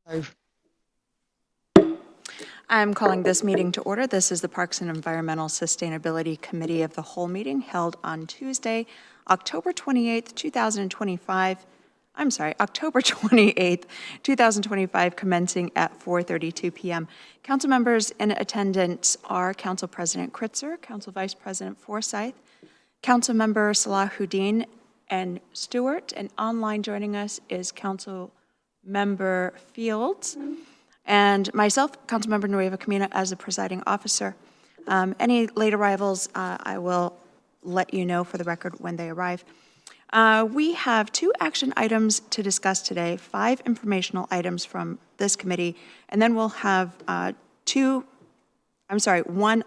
I've I'm calling this meeting to order. This is the Parks and Environmental Sustainability Committee of the Whole meeting held on Tuesday, October 28th, 2025. I'm sorry, October 28th, 2025, commencing at 4:32 p.m. Council members in attendance are Council President Kritzer, Council Vice President Forsyth, Council Member Salahuddin and Stewart, and online joining us is Council Member Fields, and myself, Councilmember Nueva Camino, as the presiding officer. Any late arrivals, I will let you know for the record when they arrive. We have 2 action items to discuss today, 5 informational items from this committee, and then we'll have 1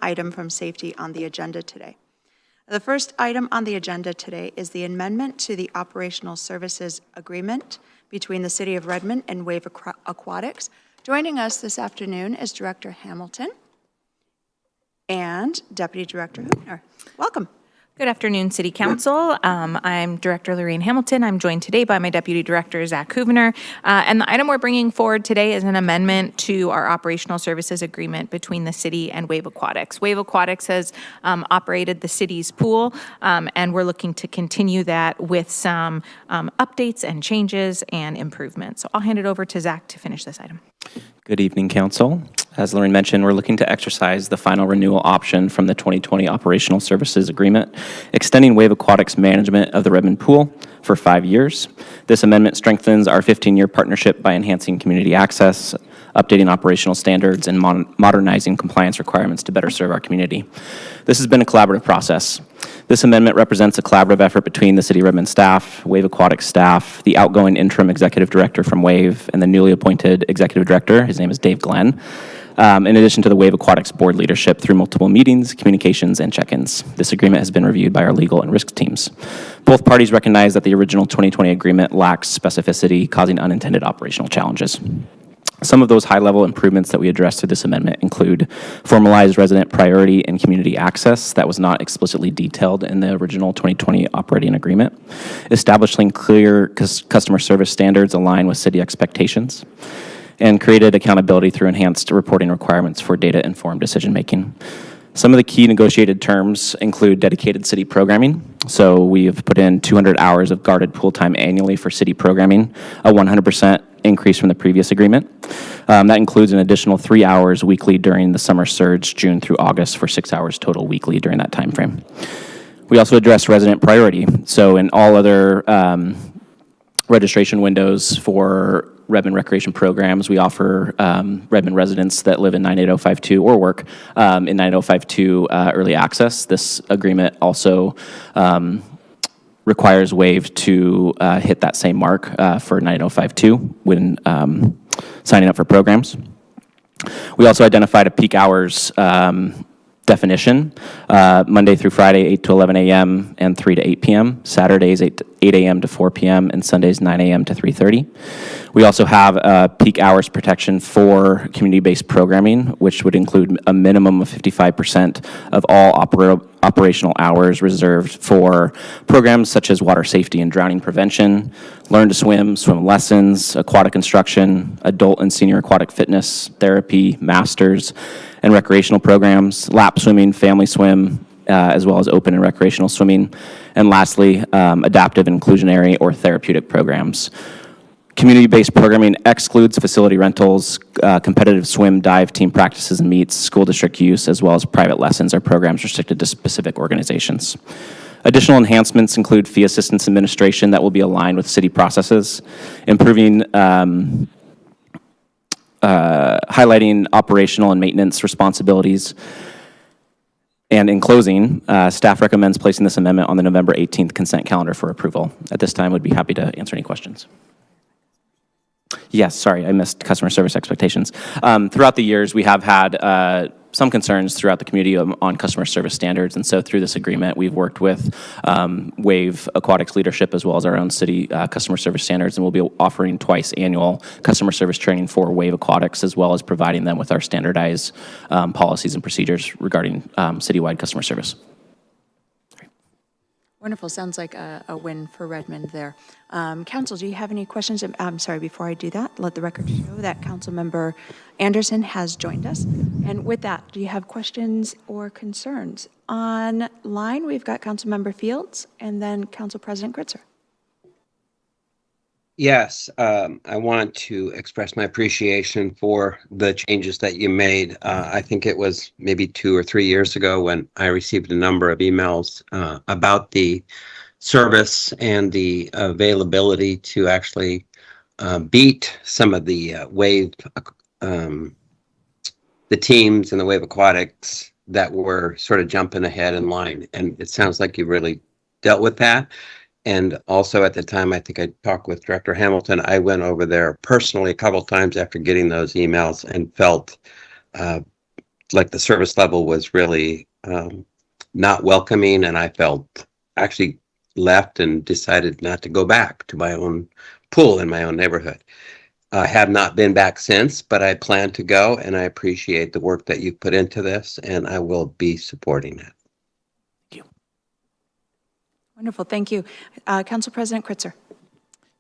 item from safety on the agenda today. The first item on the agenda today is the amendment to the Operational Services Agreement between the City of Redmond and Wave Aquatics. Joining us this afternoon is Director Hamilton and Deputy Director Hoopner. Welcome. Good afternoon, City Council. I'm Director Lorraine Hamilton. I'm joined today by my Deputy Director, Zach Hoovener. And the item we're bringing forward today is an amendment to our operational services agreement between the city and Wave Aquatics. Wave Aquatics has operated the city's pool, and we're looking to continue that with some updates and changes and improvements. So I'll hand it over to Zach to finish this item. Good evening, Council. As Lorraine mentioned, we're looking to exercise the final renewal option from the 2020 Operational Services Agreement, extending Wave Aquatics management of the Redmond Pool for 5 years. This amendment strengthens our 15-year partnership by enhancing community access, updating operational standards, and modernizing compliance requirements to better serve our community. This has been a collaborative process. This amendment represents a collaborative effort between the City of Redmond staff, Wave Aquatics staff, the outgoing interim executive director from Wave, and the newly appointed executive director. His name is Dave Glenn. In addition to the Wave Aquatics board leadership through multiple meetings, communications, and check-ins. This agreement has been reviewed by our legal and risk teams. Both parties recognize that the original 2020 agreement lacks specificity, causing unintended operational challenges. Some of those high-level improvements that we addressed through this amendment include formalized resident priority and community access that was not explicitly detailed in the original 2020 operating agreement, establishing clear customer service standards aligned with city expectations, and created accountability through enhanced reporting requirements for data-informed decision-making. Some of the key negotiated terms include dedicated city programming. So we have put in 200 hours of guarded pool time annually for city programming, a 100% increase from the previous agreement. That includes an additional 3 hours weekly during the summer surge, June through August, for 6 hours total weekly during that time frame. We also address resident priority. So in all other registration windows for Redmond recreation programs, we offer Redmond residents that live in 98052 or work in 98052 early access. This agreement also requires Wave to hit that same mark for 98052 when signing up for programs. We also identified a peak hours definition, Monday through Friday, 8 to 11 a.m. and 3 to 8 p.m., Saturdays 8 a.m. to 4 p.m., and Sundays 9 a.m. to 3:30. We also have peak hours protection for community-based programming, which would include a minimum of 55% of all operational hours reserved for programs such as water safety and drowning prevention, learn to swim, swim lessons, aquatic instruction, adult and senior aquatic fitness, therapy, masters, and recreational programs, lap swimming, family swim, as well as open and recreational swimming, and lastly, adaptive and inclusionary or therapeutic programs. Community-based programming excludes facility rentals, competitive swim, dive, team practices and meets, school district use, as well as private lessons or programs restricted to specific organizations. Additional enhancements include fee assistance administration that will be aligned with city processes, improving highlighting operational and maintenance responsibilities. And in closing, staff recommends placing this amendment on the November 18th consent calendar for approval. At this time, we'd be happy to answer any questions. Yes, sorry, I missed customer service expectations. Throughout the years, we have had some concerns throughout the community on customer service standards, and so through this agreement, we've worked with Wave Aquatics leadership as well as our own city customer service standards, and we'll be offering twice annual customer service training for Wave Aquatics, as well as providing them with our standardized policies and procedures regarding citywide customer service. Wonderful. Sounds like a win for Redmond there. Council, do you have any questions? I'm sorry, before I do that, let the record show that Councilmember Anderson has joined us. And with that, do you have questions or concerns? Online, we've got Councilmember Fields and then Council President Gritzer. Yes, I want to express my appreciation for the changes that you made. I think it was maybe 2 or 3 years ago when I received a number of emails about the service and the availability to actually beat some of the the teams in the wave aquatics that were sort of jumping ahead in line. And it sounds like you really dealt with that. And also at the time, I think I talked with Director Hamilton. I went over there personally a couple of times after getting those emails and felt like the service level was really not welcoming. And I felt actually left and decided not to go back to my own pool in my own neighborhood. I have not been back since, but I plan to go, and I appreciate the work that you've put into this, and I will be supporting it. Wonderful. Thank you. Council President Kritzer.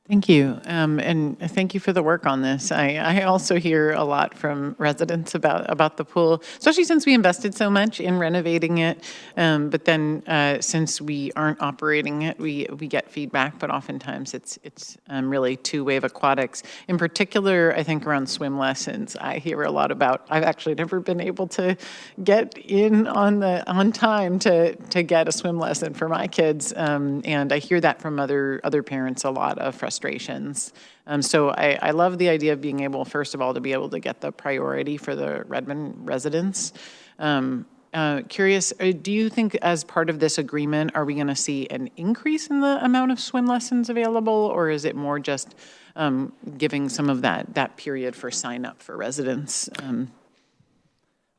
Thank you, and thank you for the work on this. I also hear a lot from residents about the pool, especially since we invested so much in renovating it. But then, since we aren't operating it, we get feedback. But oftentimes, it's really to wave aquatics. In particular, I think around swim lessons, I hear a lot about. I've actually never been able to get in on time to get a swim lesson for my kids, and I hear that from other parents a lot of frustrations. So I love the idea of being able, first of all, to be able to get the priority for the Redmond residents. Curious, do you think as part of this agreement, are we going to see an increase in the amount of swim lessons available, or is it more just giving some of that period for sign up for residents?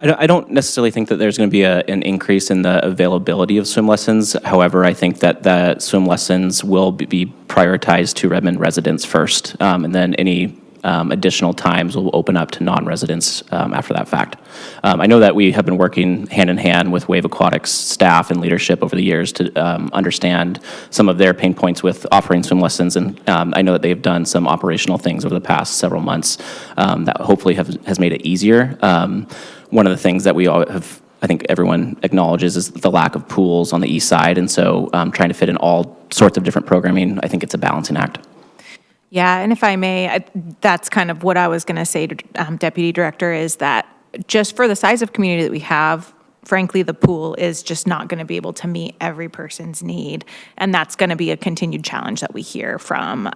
I don't necessarily think that there's going to be an increase in the availability of swim lessons. However, I think that the swim lessons will be prioritized to Redmond residents first, and then any additional times will open up to non-residents after that fact. I know that we have been working hand in hand with Wave Aquatics staff and leadership over the years to understand some of their pain points with offering swim lessons, and I know that they've done some operational things over the past several months that hopefully has made it easier. One of the things that we all have, I think everyone acknowledges, is the lack of pools on the east side, and so trying to fit in all sorts of different programming, I think it's a balancing act. Yeah, and if I may, that's kind of what I was going to say to Deputy Director, is that just for the size of community that we have, frankly, the pool is just not going to be able to meet every person's need. And that's going to be a continued challenge that we hear from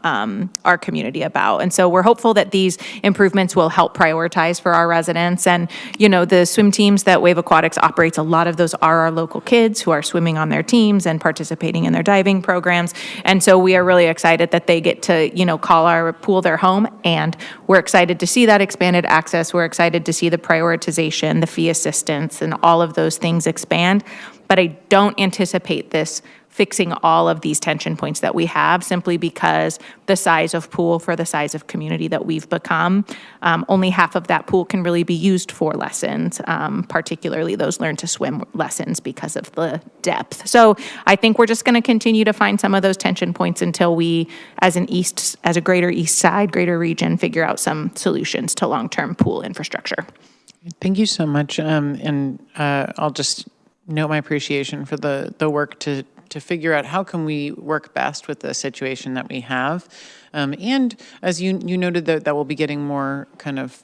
our community about. And so we're hopeful that these improvements will help prioritize for our residents. And, you know, the swim teams that Wave Aquatics operates, a lot of those are our local kids who are swimming on their teams and participating in their diving programs. And so we are really excited that they get to, you know, call our pool their home. And we're excited to see that expanded access. We're excited to see the prioritization, the fee assistance, and all of those things expand. But I don't anticipate this fixing all of these tension points that we have, simply because the size of pool for the size of community that we've become, only half of that pool can really be used for lessons, particularly those learn to swim lessons because of the depth. So I think we're just going to continue to find some of those tension points until we, as a greater east side, greater region, figure out some solutions to long-term pool infrastructure. Thank you so much, and I'll just note my appreciation for the work to figure out how can we work best with the situation that we have. And as you noted, that we'll be getting more kind of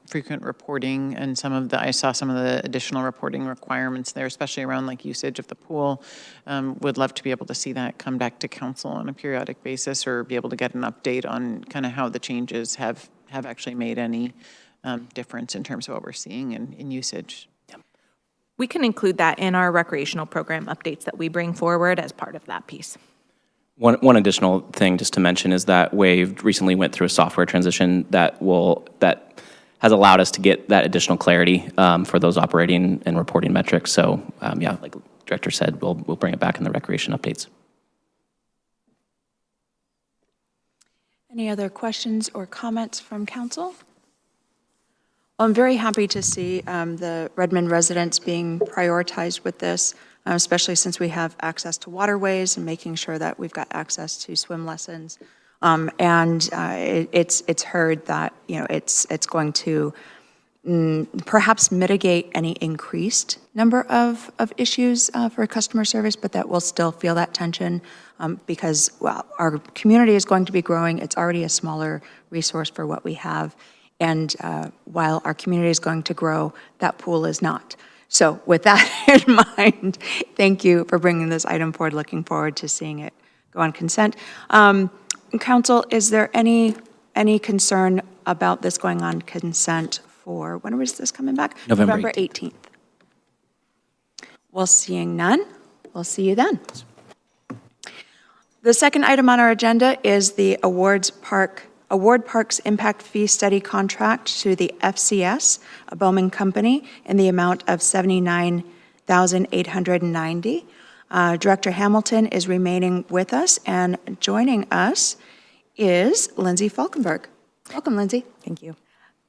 frequent reporting, and I saw some of the additional reporting requirements there, especially around like usage of the pool. Would love to be able to see that come back to council on a periodic basis, or be able to get an update on kind of how the changes have actually made any difference in terms of what we're seeing in usage. We can include that in our recreational program updates that we bring forward as part of that piece. One additional thing just to mention is that Wave recently went through a software transition that has allowed us to get that additional clarity for those operating and reporting metrics. So yeah, like the Director said, we'll bring it back in the recreation updates. Any other questions or comments from council? Well, I'm very happy to see the Redmond residents being prioritized with this. especially since we have access to waterways and making sure that we've got access to swim lessons. It's heard that, it's going to perhaps mitigate any increased number of issues for customer service, but that we'll still feel that tension because, well, our community is going to be growing. It's already a smaller resource for what we have. And while our community is going to grow, that pool is not. So with that in mind, thank you for bringing this item forward. Looking forward to seeing it go on consent. Council, is there any concern about this going on consent for, when was this coming back? November 18th. Well, seeing none, we'll see you then. The second item on our agenda is the Award Parks Impact Fee Study Contract to the FCS, a Bowman company, in the amount of $79,890. Director Hamilton is remaining with us, and joining us is Lindsay Falkenberg. Welcome, Lindsay. Thank you.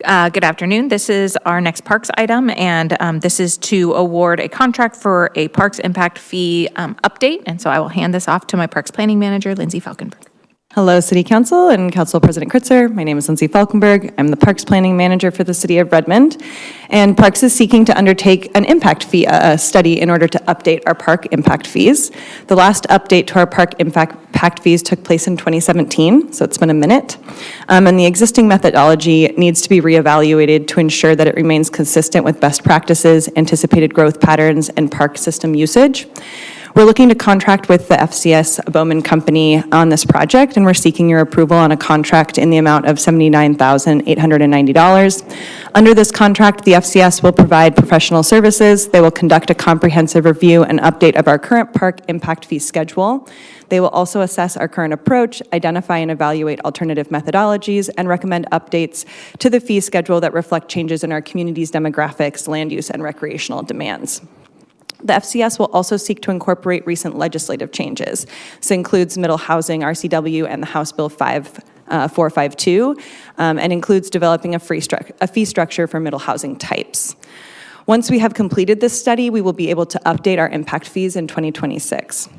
Good afternoon. This is our next Parks item, and this is to award a contract for a Parks Impact Fee update. And so I will hand this off to my Parks Planning Manager, Lindsay Falkenberg. Hello, City Council and Council President Kritzer. My name is Lindsay Falkenberg. I'm the Parks Planning Manager for the City of Redmond. And Parks is seeking to undertake an impact fee study in order to update our park impact fees. The last update to our park impact fees took place in 2017, so it's been a minute. And the existing methodology needs to be reevaluated to ensure that it remains consistent with best practices, anticipated growth patterns, and park system usage. We're looking to contract with the FCS Bowman Company on this project, and we're seeking your approval on a contract in the amount of $79,890. Under this contract, the FCS will provide professional services. They will conduct a comprehensive review and update of our current park impact fee schedule. They will also assess our current approach, identify and evaluate alternative methodologies, and recommend updates to the fee schedule that reflect changes in our community's demographics, land use, and recreational demands. The FCS will also seek to incorporate recent legislative changes. This includes middle housing, RCW, and the House Bill 452, and includes developing a fee structure for middle housing types. Once we have completed this study, we will be able to update our impact fees in 2026.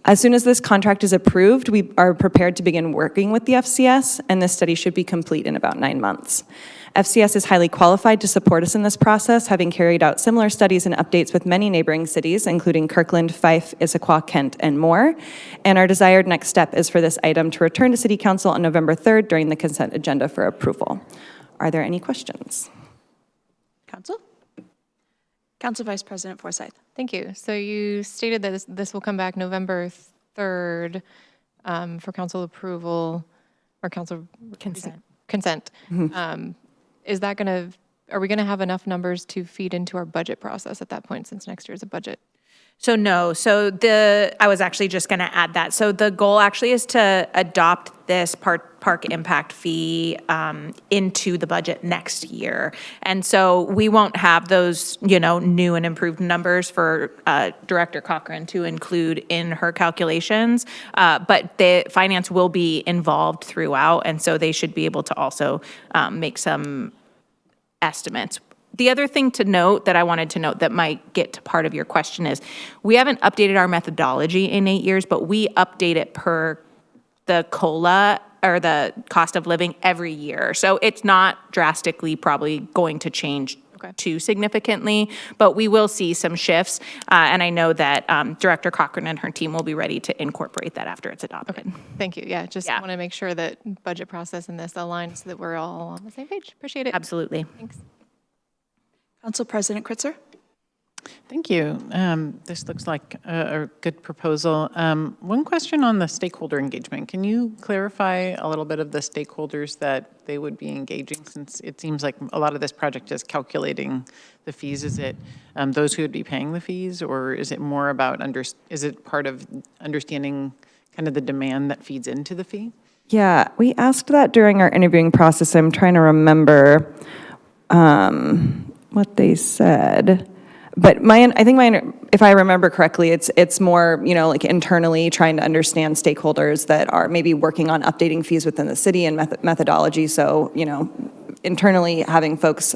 As soon as this contract is approved, we are prepared to begin working with the FCS, and this study should be complete in about 9 months. FCS is highly qualified to support us in this process, having carried out similar studies and updates with many neighboring cities, including Kirkland, Fife, Issaquah, Kent, and more. And our desired next step is for this item to return to City Council on November 3rd during the consent agenda for approval. Are there any questions? Council? Council Vice President Forsyth. Thank you. So you stated that this will come back November 3rd for council approval or council consent. Is that are we going to have enough numbers to feed into our budget process at that point, since next year is a budget? So no, I was actually just going to add that. So the goal actually is to adopt this park impact fee into the budget next year. And so we won't have those, new and improved numbers for Director Cochran to include in her calculations, but the finance will be involved throughout, and so they should be able to also make some estimates. The other thing to note that I wanted to note that might get to part of your question is we haven't updated our methodology in 8 years, but we update it per the COLA or the cost of living every year. So it's not drastically probably going to change too significantly, but we will see some shifts. And I know that Director Cochran and her team will be ready to incorporate that after it's adopted. Okay, thank you. Yeah, just want to make sure that budget process and this aligns so that we're all on the same page. Appreciate it. Absolutely. Thanks. Council President Kritzer. Thank you. This looks like a good proposal. One question on the stakeholder engagement. Can you clarify a little bit of the stakeholders that they would be engaging, since it seems like a lot of this project is calculating the fees? Is it those who would be paying the fees, or is it more about, is it part of understanding kind of the demand that feeds into the fee? Yeah, we asked that during our interviewing process. I'm trying to remember what they said. But if I remember correctly, it's more, like internally trying to understand stakeholders that are maybe working on updating fees within the city and methodology. So, internally having folks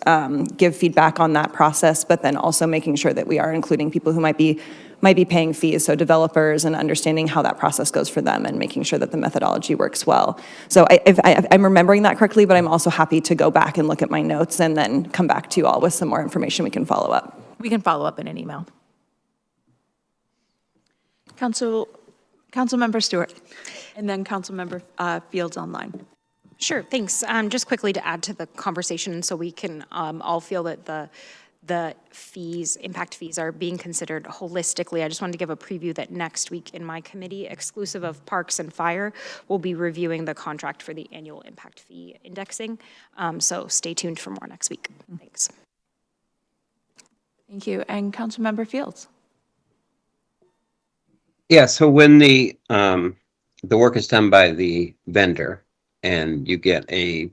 give feedback on that process, but then also making sure that we are including people who might be might be paying fees, so developers, and understanding how that process goes for them and making sure that the methodology works well. So if I'm remembering that correctly, but I'm also happy to go back and look at my notes and then come back to you all with some more information we can follow up. We can follow up in an email. Councilmember Stewart, and then Councilmember Fields online. Sure, thanks. Just quickly to add to the conversation so we can all feel that the fees, impact fees, are being considered holistically. I just wanted to give a preview that next week in my committee, exclusive of Parks and Fire, we'll be reviewing the contract for the annual impact fee indexing. So stay tuned for more next week. Thanks. Thank you. And Councilmember Fields. Yeah, so when the work is done by the vendor and you get a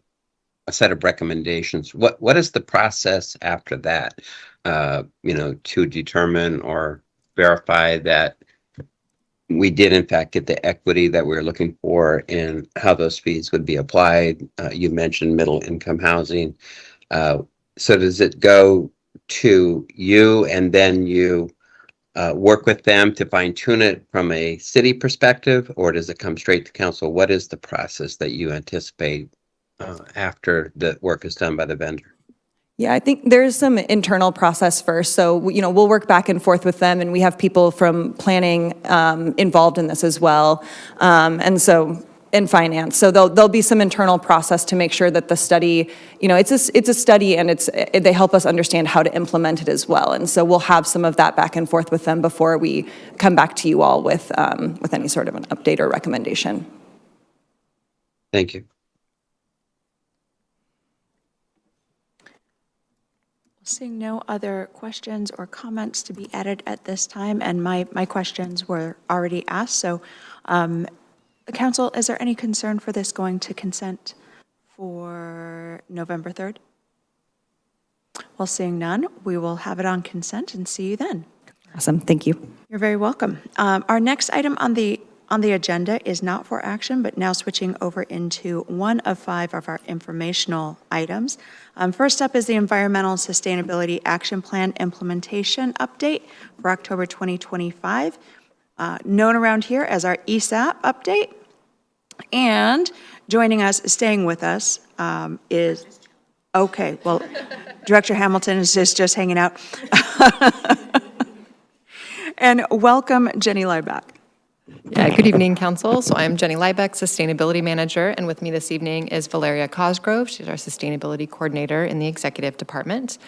set of recommendations, what is the process after that, to determine or verify that we did in fact get the equity that we were looking for and how those fees would be applied? You mentioned middle income housing. So does it go to you and then you work with them to fine tune it from a city perspective, or does it come straight to council? What is the process that you anticipate after the work is done by the vendor? Yeah, I think there's some internal process first. So, we'll work back and forth with them, and we have people from planning involved in this as well. In finance. So there'll be some internal process to make sure that the study, it's a study, and they help us understand how to implement it as well. And so we'll have some of that back and forth with them before we come back to you all with any sort of an update or recommendation. Thank you. Seeing no other questions or comments to be added at this time, and my questions were already asked, so Council, is there any concern for this going to consent for November 3rd? Well, seeing none, we will have it on consent and see you then. Awesome, thank you. You're very welcome. Our next item on the agenda is not for action, but now switching over into one of 5 of our informational items. First up is the Environmental Sustainability Action Plan Implementation Update for October 2025. Known around here as our ESAP update. And joining us, staying with us, is, okay, well, Director Hamilton is just hanging out. And welcome, Jenny Liebeck. Yeah, good evening, Council. So I'm Jenny Liebeck, Sustainability Manager, and with me this evening is Valeria Cosgrove. She's our Sustainability Coordinator in the Executive Department.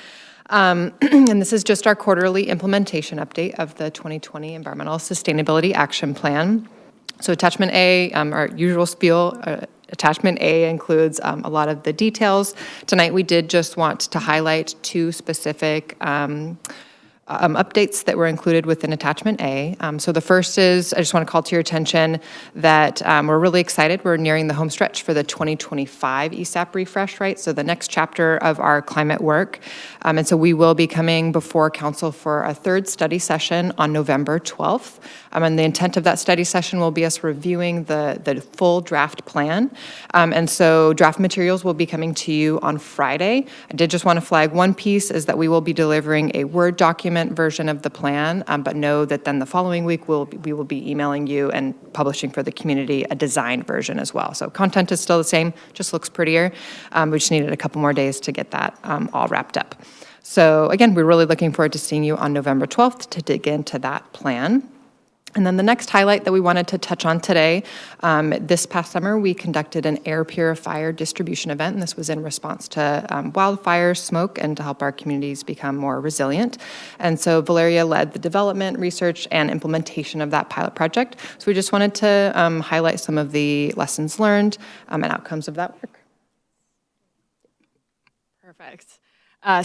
And this is just our quarterly implementation update of the 2020 Environmental Sustainability Action Plan. So Attachment A, our usual spiel, Attachment A includes a lot of the details. Tonight we did just want to highlight 2 specific updates that were included within Attachment A. So the first is, I just want to call to your attention that we're really excited. We're nearing the home stretch for the 2025 ESAP refresh, right? So the next chapter of our climate work. And so we will be coming before Council for a 3rd study session on November 12th. And the intent of that study session will be us reviewing the full draft plan. And so draft materials will be coming to you on Friday. I did just want to flag one piece is that we will be delivering a Word document version of the plan, but know that then the following week we will be emailing you and publishing for the community a designed version as well. So content is still the same, just looks prettier. We just needed a couple more days to get that all wrapped up. So again, we're really looking forward to seeing you on November 12th to dig into that plan. And then the next highlight that we wanted to touch on today, this past summer, we conducted an air purifier distribution event, and this was in response to wildfire smoke and to help our communities become more resilient. And so Valeria led the development, research, and implementation of that pilot project. So we just wanted to highlight some of the lessons learned and outcomes of that work. Perfect.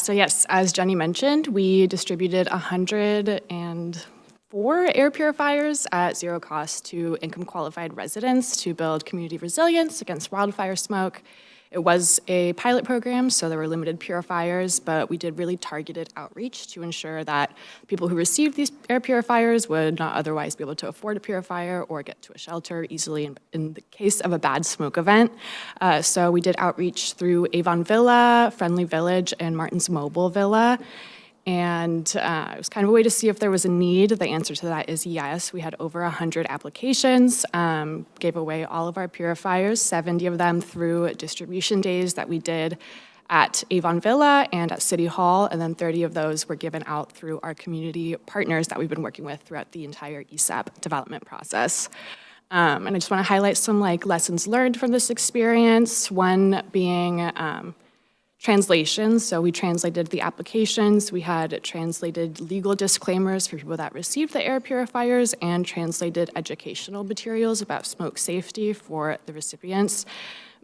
So yes, as Jenny mentioned, we distributed 104 air purifiers at 0 cost to income-qualified residents to build community resilience against wildfire smoke. It was a pilot program, so there were limited purifiers, but we did really targeted outreach to ensure that people who received these air purifiers would not otherwise be able to afford a purifier or get to a shelter easily in the case of a bad smoke event. So we did outreach through Avon Villa, Friendly Village, and Martin's Mobile Villa. And it was kind of a way to see if there was a need. The answer to that is yes. We had over 100 applications, gave away all of our purifiers, 70 of them through distribution days that we did at Avon Villa and at City Hall, and then 30 of those were given out through our community partners that we've been working with throughout the entire ESAP development process. And I just want to highlight some lessons learned from this experience, one being translation. So we translated the applications, we had translated legal disclaimers for people that received the air purifiers, and translated educational materials about smoke safety for the recipients.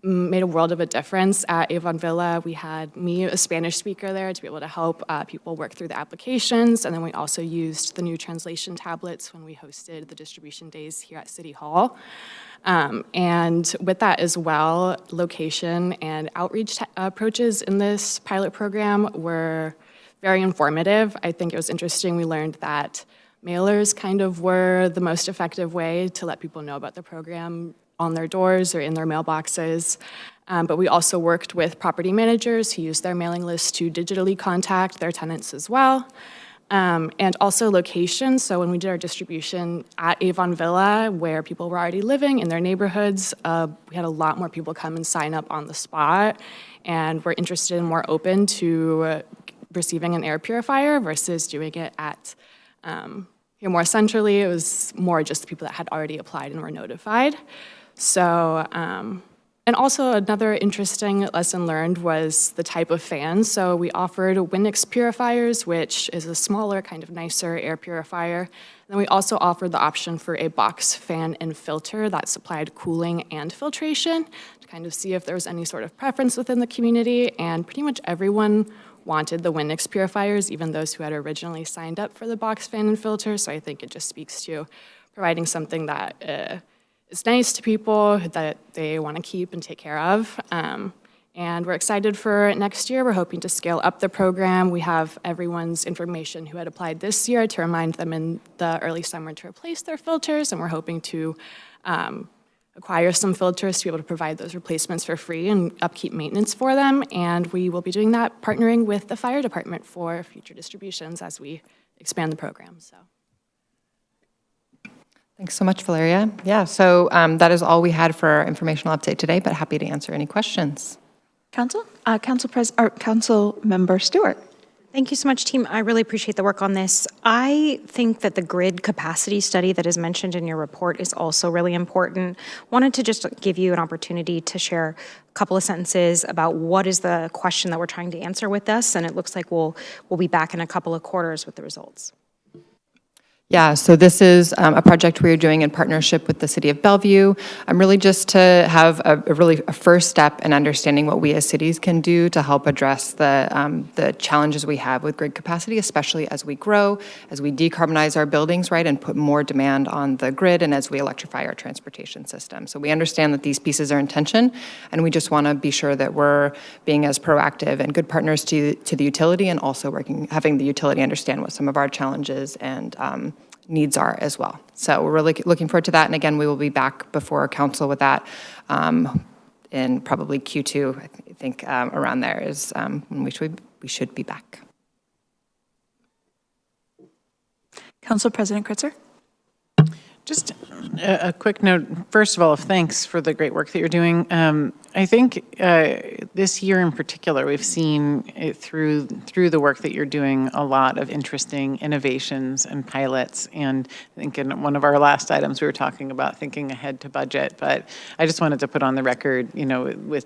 Made a world of a difference. At Avon Villa, we had me, a Spanish speaker there, to be able to help people work through the applications, and then we also used the new translation tablets when we hosted the distribution days here at City Hall. And with that as well, location and outreach approaches in this pilot program were very informative. I think it was interesting. We learned that mailers kind of were the most effective way to let people know about the program on their doors or in their mailboxes. But we also worked with property managers who used their mailing lists to digitally contact their tenants as well. And also location. So when we did our distribution at Avon Villa, where people were already living in their neighborhoods, we had a lot more people come and sign up on the spot, and were interested and more open to receiving an air purifier versus doing it at here more centrally. It was more just the people that had already applied and were notified. So, and also another interesting lesson learned was the type of fans. So we offered Winix purifiers, which is a smaller, kind of nicer air purifier. And then we also offered the option for a box fan and filter that supplied cooling and filtration to kind of see if there was any sort of preference within the community. And pretty much everyone wanted the Winix purifiers, even those who had originally signed up for the box fan and filter. So I think it just speaks to providing something that is nice to people, that they want to keep and take care of. And we're excited for next year. We're hoping to scale up the program. We have everyone's information who had applied this year to remind them in the early summer to replace their filters, and we're hoping to acquire some filters to be able to provide those replacements for free and upkeep maintenance for them. And we will be doing that partnering with the fire department for future distributions as we expand the program. So. Thanks so much, Valeria. Yeah, so that is all we had for our informational update today, but happy to answer any questions. Council Member Stewart. Thank you so much, team. I really appreciate the work on this. I think that the grid capacity study that is mentioned in your report is also really important. Wanted to just give you an opportunity to share a couple of sentences about what is the question that we're trying to answer with us, and it looks like we'll be back in a couple of quarters with the results. Yeah, so this is a project we're doing in partnership with the City of Bellevue. Really just to have a first step in understanding what we as cities can do to help address the challenges we have with grid capacity, especially as we grow, as we decarbonize our buildings, right, and put more demand on the grid, and as we electrify our transportation system. So we understand that these pieces are in tension, and we just want to be sure that we're being as proactive and good partners to the utility, and also having the utility understand what some of our challenges and needs are as well. So we're really looking forward to that. And again, we will be back before council with that in probably Q2. I think around there is when we should be back. Council President Kritzer. Just a quick note. First of all, thanks for the great work that you're doing. I think this year in particular, we've seen it through the work that you're doing a lot of interesting innovations and pilots. And I think in one of our last items, we were talking about thinking ahead to budget. But I just wanted to put on the record, with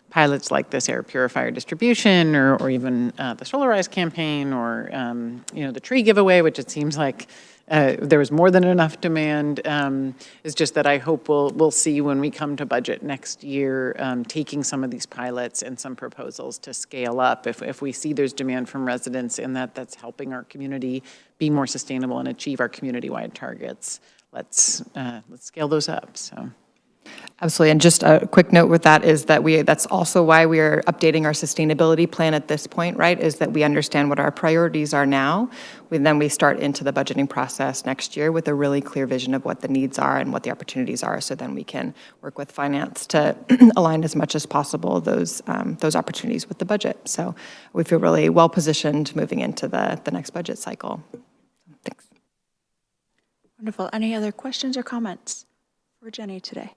pilots like this air purifier distribution, or even the Solarize campaign, or the tree giveaway, which it seems like there was more than enough demand. Is just that I hope we'll see when we come to budget next year, taking some of these pilots and some proposals to scale up. If we see there's demand from residents and that's helping our community be more sustainable and achieve our community-wide targets, let's scale those up. So. Absolutely, and just a quick note with that is that that's also why we are updating our sustainability plan at this point, right? Is that we understand what our priorities are now. Then we start into the budgeting process next year with a really clear vision of what the needs are and what the opportunities are, so then we can work with finance to align as much as possible those opportunities with the budget. So we feel really well-positioned moving into the next budget cycle. Thanks. Wonderful. Any other questions or comments for Jenny today?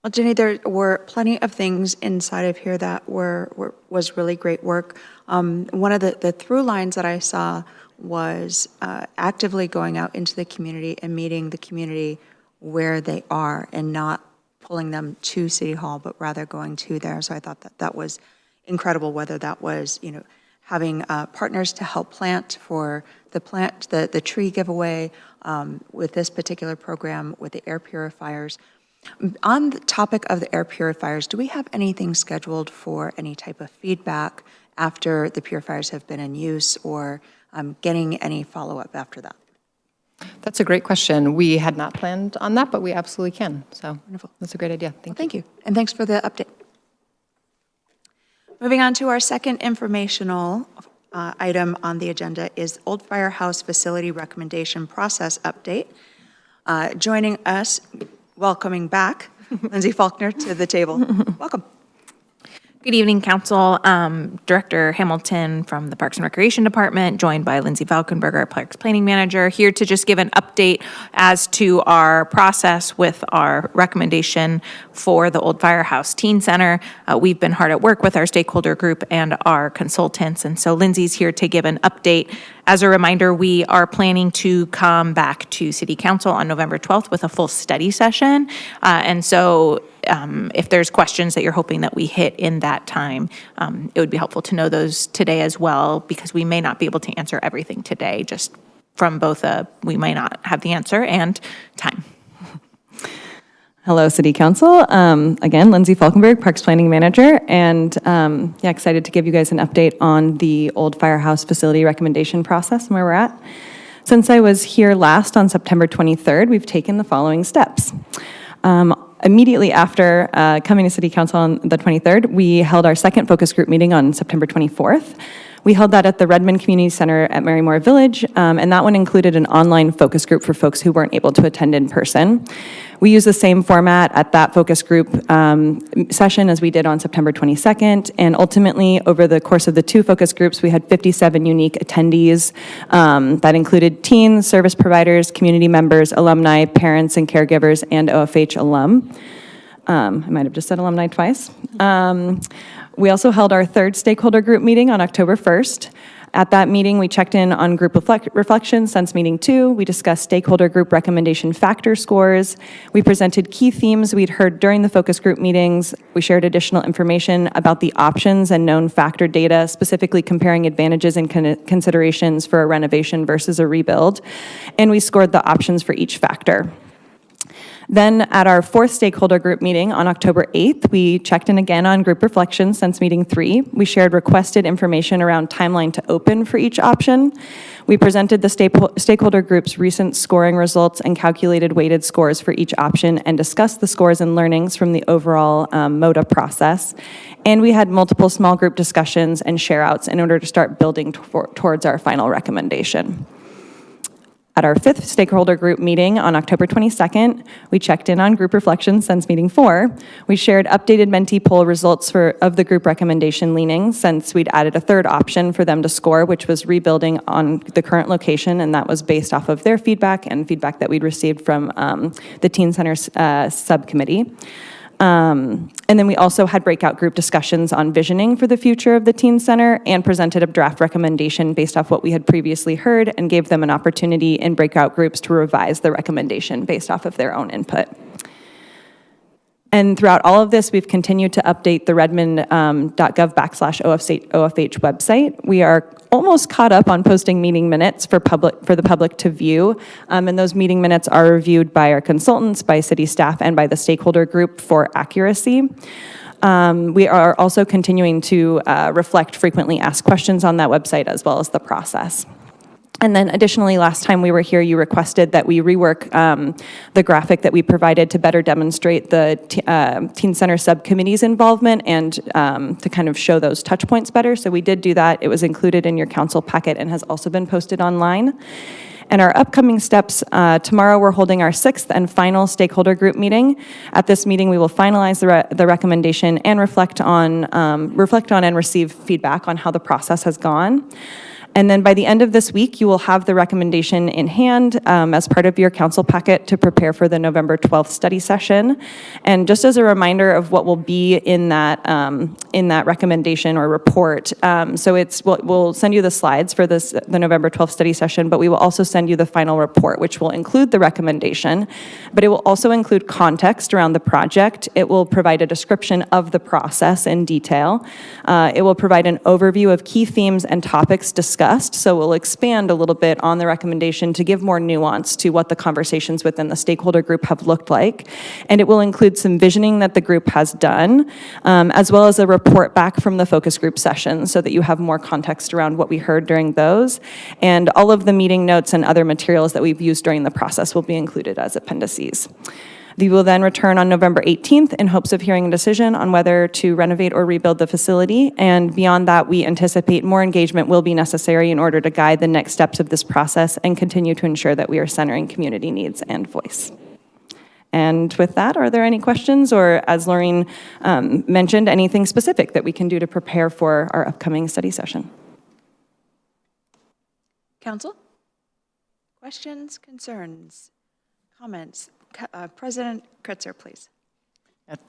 Well, Jenny, there were plenty of things inside of here that was really great work. One of the through lines that I saw was actively going out into the community and meeting the community where they are and not pulling them to City Hall, but rather going to there. So I thought that was incredible, whether that was, having partners to help plant for the tree giveaway with this particular program with the air purifiers. On the topic of the air purifiers, do we have anything scheduled for any type of feedback after the purifiers have been in use, or getting any follow-up after that? That's a great question. We had not planned on that, but we absolutely can. So Wonderful. That's a great idea. Thank you. And thanks for the update. Moving on to our second informational item on the agenda is Old Firehouse Facility Recommendation Process Update. Joining us, welcoming back Lindsay Faulkner to the table. Welcome. Good evening, Council. Director Hamilton from the Parks and Recreation Department, joined by Lindsay Falkenberger, our Parks Planning Manager, here to just give an update as to our process with our recommendation for the Old Firehouse Teen Center. We've been hard at work with our stakeholder group and our consultants, and so Lindsay's here to give an update. As a reminder, we are planning to come back to City Council on November 12th with a full study session, and so if there's questions that you're hoping that we hit in that time, it would be helpful to know those today as well, because we may not be able to answer everything today, just from both we may not have the answer and time. Hello, City Council. Again, Lindsay Falkenberg, Parks Planning Manager, and excited to give you guys an update on the Old Firehouse facility recommendation process and where we're at. Since I was here last on September 23rd, we've taken the following steps. Immediately after coming to City Council on the 23rd, we held our second focus group meeting on September 24th. We held that at the Redmond Community Center at Marymore Village, and that one included an online focus group for folks who weren't able to attend in person. We used the same format at that focus group session as we did on September 22nd, and ultimately, over the course of the two focus groups, we had 57 unique attendees that included teens, service providers, community members, alumni, parents and caregivers, and OFH alum. I might have just said alumni twice. We also held our third stakeholder group meeting on October 1st. At that meeting, we checked in on group reflections since meeting 2. We discussed stakeholder group recommendation factor scores. We presented key themes we'd heard during the focus group meetings. We shared additional information about the options and known factor data, specifically comparing advantages and considerations for a renovation versus a rebuild. And we scored the options for each factor. Then at our fourth stakeholder group meeting on October 8th, we checked in again on group reflections since meeting 3. We shared requested information around timeline to open for each option. We presented the stakeholder group's recent scoring results and calculated weighted scores for each option and discussed the scores and learnings from the overall MODA process. And we had multiple small group discussions and share-outs in order to start building towards our final recommendation. At our fifth stakeholder group meeting on October 22nd, we checked in on group reflections since meeting 4. We shared updated mentee poll results of the group recommendation leanings, since we'd added a third option for them to score, which was rebuilding on the current location, and that was based off of their feedback and feedback that we'd received from the Teen Center subcommittee. And then we also had breakout group discussions on visioning for the future of the Teen Center and presented a draft recommendation based off what we had previously heard and gave them an opportunity in breakout groups to revise the recommendation based off of their own input. And throughout all of this, we've continued to update the redmond.gov/OFH website. We are almost caught up on posting meeting minutes for the public to view, and those meeting minutes are reviewed by our consultants, by city staff, and by the stakeholder group for accuracy. We are also continuing to reflect frequently asked questions on that website, as well as the process. And then additionally, last time we were here, you requested that we rework the graphic that we provided to better demonstrate the Teen Center Subcommittee's involvement and to kind of show those touch points better. So we did do that. It was included in your council packet and has also been posted online. And our upcoming steps, tomorrow we're holding our 6th and final stakeholder group meeting. At this meeting, we will finalize the recommendation and reflect on and receive feedback on how the process has gone. And then by the end of this week, you will have the recommendation in hand as part of your council packet to prepare for the November 12th study session. And just as a reminder of what will be in that recommendation or report, so we'll send you the slides for the November 12th study session, but we will also send you the final report, which will include the recommendation, but it will also include context around the project. It will provide a description of the process in detail. It will provide an overview of key themes and topics discussed. So we'll expand a little bit on the recommendation to give more nuance to what the conversations within the stakeholder group have looked like. And it will include some visioning that the group has done, as well as a report back from the focus group sessions so that you have more context around what we heard during those. And all of the meeting notes and other materials that we've used during the process will be included as appendices. We will then return on November 18th in hopes of hearing a decision on whether to renovate or rebuild the facility. And beyond that, we anticipate more engagement will be necessary in order to guide the next steps of this process and continue to ensure that we are centering community needs and voice. And with that, are there any questions or, as Lorraine mentioned, anything specific that we can do to prepare for our upcoming study session? Council? Questions, concerns, comments? President Kretzer, please.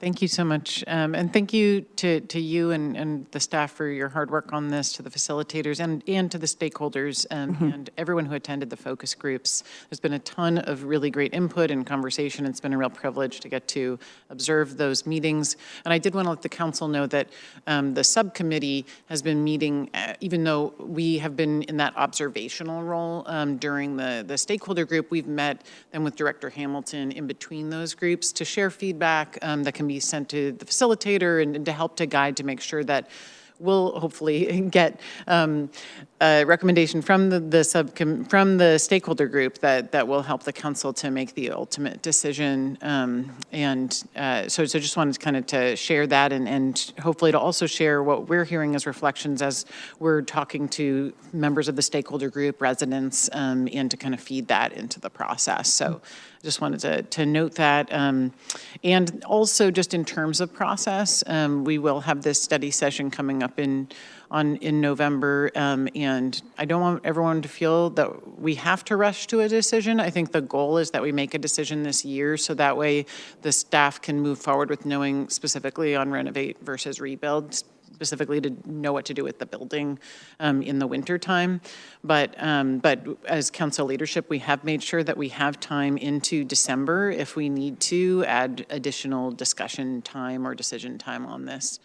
Thank you so much. And thank you to you and the staff for your hard work on this, to the facilitators and to the stakeholders and everyone who attended the focus groups. There's been a ton of really great input and conversation. It's been a real privilege to get to observe those meetings. And I did want to let the council know that the subcommittee has been meeting, even though we have been in that observational role during the stakeholder group, we've met then with Director Hamilton in between those groups to share feedback that can be sent to the facilitator and to help to guide to make sure that we'll hopefully get a recommendation from from the stakeholder group that will help the council to make the ultimate decision. So just wanted to kind of to share that and hopefully to also share what we're hearing as reflections as we're talking to members of the stakeholder group, residents, and to kind of feed that into the process. So just wanted to note that. And also just in terms of process, we will have this study session coming up in November, and I don't want everyone to feel that we have to rush to a decision. I think the goal is that we make a decision this year, so that way the staff can move forward with knowing specifically on renovate versus rebuild, specifically to know what to do with the building in the winter time. But as council leadership, we have made sure that we have time into December if we need to add additional discussion time or decision time on this.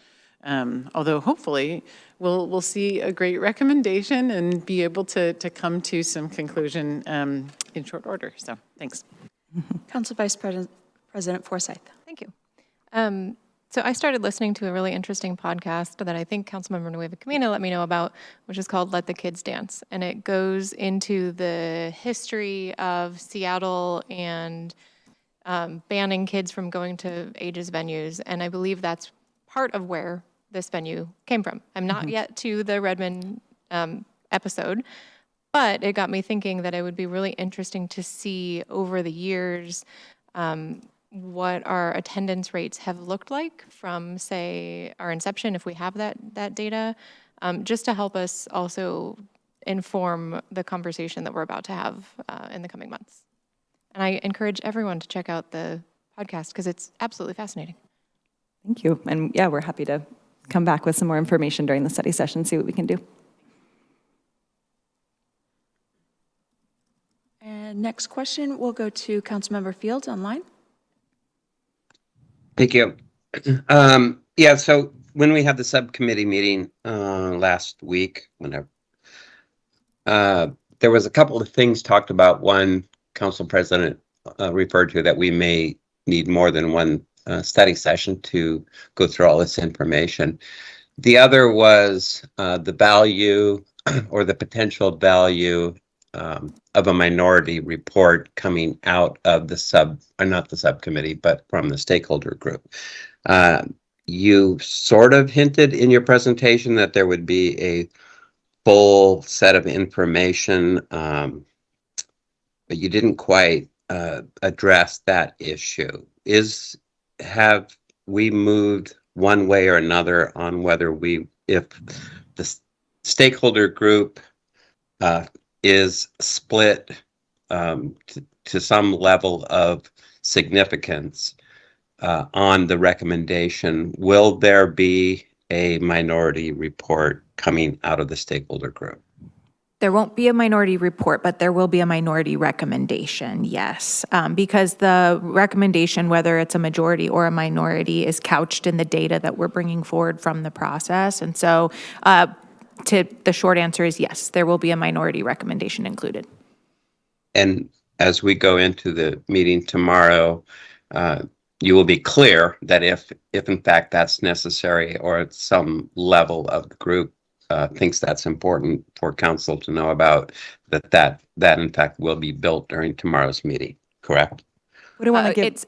Although hopefully we'll see a great recommendation and be able to come to some conclusion in short order. So thanks. Council Vice President Forsyth. Thank you. So I started listening to a really interesting podcast that I think Councilmember Nueva Camino let me know about, which is called Let the Kids Dance. And it goes into the history of Seattle and banning kids from going to ages venues. And I believe that's part of where this venue came from. I'm not yet to the Redmond episode, but it got me thinking that it would be really interesting to see over the years what our attendance rates have looked like from, say, our inception, if we have that data, just to help us also inform the conversation that we're about to have in the coming months. And I encourage everyone to check out the podcast because it's absolutely fascinating. Thank you. And yeah, we're happy to come back with some more information during the study session, see what we can do. And next question will go to Councilmember Fields online. Thank you. Yeah, so when we had the subcommittee meeting last week, whenever, there was a couple of things talked about. One, Council President referred to that we may need more than one study session to go through all this information. The other was the value or the potential value of a minority report coming out of the not the subcommittee, but from the stakeholder group. You sort of hinted in your presentation that there would be a full set of information, but you didn't quite address that issue. Have we moved one way or another on whether if the stakeholder group is split to some level of significance on the recommendation, will there be a minority report coming out of the stakeholder group? There won't be a minority report, but there will be a minority recommendation, yes. Because the recommendation, whether it's a majority or a minority, is couched in the data that we're bringing forward from the process. And so the short answer is yes, there will be a minority recommendation included. And as we go into the meeting tomorrow, you will be clear that if in fact that's necessary, or at some level of the group thinks that's important for council to know about, that in fact will be built during tomorrow's meeting, correct? We don't want to give...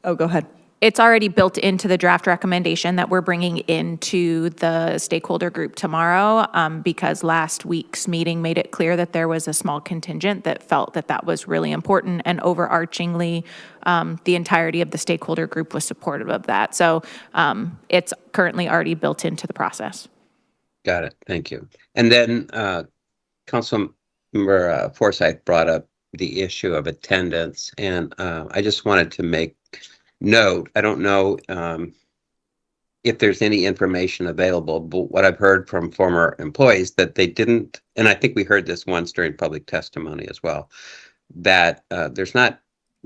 Oh, go ahead. It's already built into the draft recommendation that we're bringing into the stakeholder group tomorrow, because last week's meeting made it clear that there was a small contingent that felt that that was really important, and overarchingly, the entirety of the stakeholder group was supportive of that. So it's currently already built into the process. Got it. Thank you. And then Councilmember Forsyth brought up the issue of attendance, and I just wanted to make note, I don't know if there's any information available, but what I've heard from former employees that they didn't, and I think we heard this once during public testimony as well, that there's not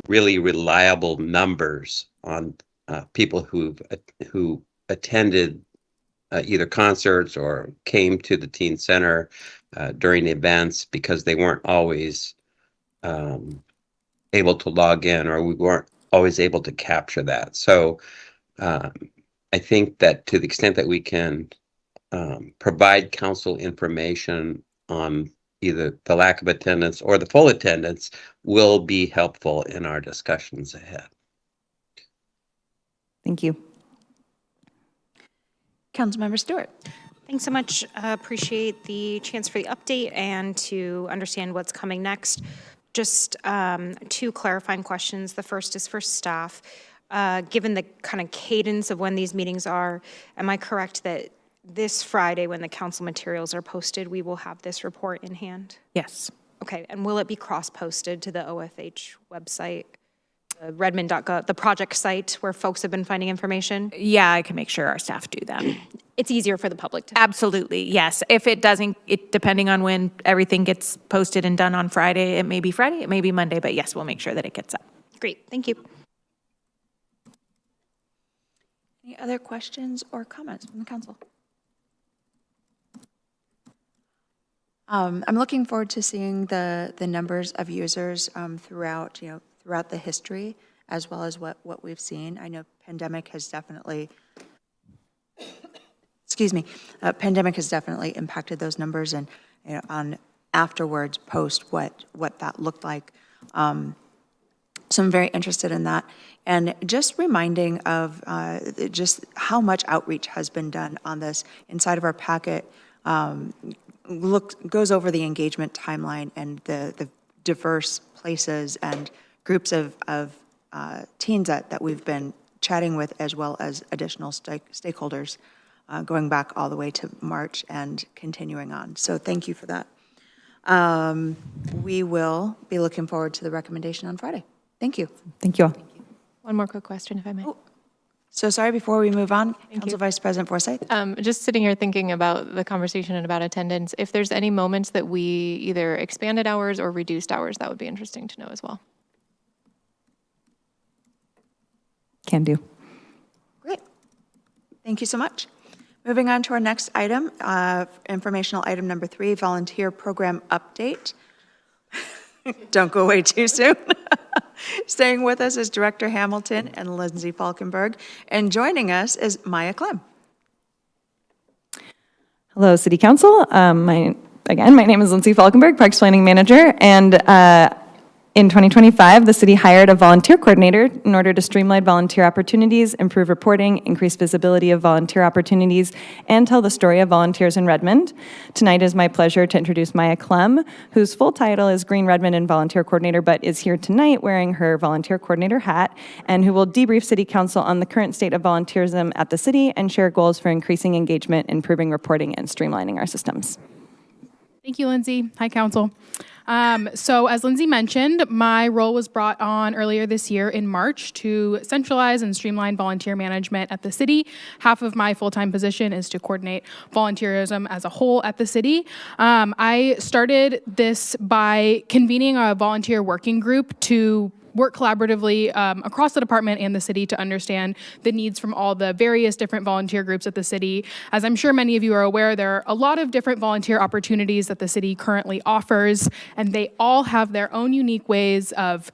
really reliable numbers on people who attended either concerts or came to the teen center during events, because they weren't always able to log in, or we weren't always able to capture that. So I think that to the extent that we can provide council information on either the lack of attendance or the full attendance will be helpful in our discussions ahead. Thank you. Councilmember Stewart. Thanks so much. Appreciate the chance for the update and to understand what's coming next. Just two clarifying questions. The first is for staff. Given the kind of cadence of when these meetings are, am I correct that this Friday, when the council materials are posted, we will have this report in hand? Yes. Okay, and will it be cross-posted to the OFH website, redmond.gov, the project site where folks have been finding information? Yeah, I can make sure our staff do that. It's easier for the public to. Absolutely, yes. If it doesn't, depending on when everything gets posted and done on Friday, it may be Friday, it may be Monday, but yes, we'll make sure that it gets up. Great, thank you. Any other questions or comments from the council? I'm looking forward to seeing the numbers of users throughout the history, as well as what we've seen. I know pandemic has definitely impacted those numbers, and on afterwards, post what that looked like. So I'm very interested in that, and just reminding of just how much outreach has been done on this. Inside of our packet goes over the engagement timeline and the diverse places and groups of teens that we've been chatting with, as well as additional stakeholders, going back all the way to March and continuing on. So thank you for that. We will be looking forward to the recommendation on Friday. Thank you. Thank you all. One more quick question, if I may. So sorry, before we move on, Council Vice President Forsyth. Just sitting here thinking about the conversation and about attendance, if there's any moments that we either expanded hours or reduced hours, that would be interesting to know as well. Can do. Great. Thank you so much. Moving on to our next item, informational item number 3, volunteer program update. Don't go away too soon. Staying with us is Director Hamilton and Lindsay Falkenberg, and joining us is Maya Clem. Hello, City Council. My again, my name is Lindsay Falkenberg, Parks Planning Manager, and in 2025, the city hired a volunteer coordinator in order to streamline volunteer opportunities, improve reporting, increase visibility of volunteer opportunities, and tell the story of volunteers in Redmond. Tonight is my pleasure to introduce Maya Clem, whose full title is Green Redmond and Volunteer Coordinator, but is here tonight wearing her volunteer coordinator hat, and who will debrief City Council on the current state of volunteerism at the city and share goals for increasing engagement, improving reporting, and streamlining our systems. Thank you, Lindsay. Hi, Council. So as Lindsay mentioned, my role was brought on earlier this year in March to centralize and streamline volunteer management at the city. Half of my full-time position is to coordinate volunteerism as a whole at the city. I started this by convening a volunteer working group to work collaboratively across the department and the city to understand the needs from all the various different volunteer groups at the city. As I'm sure many of you are aware, there are a lot of different volunteer opportunities that the city currently offers, and they all have their own unique ways of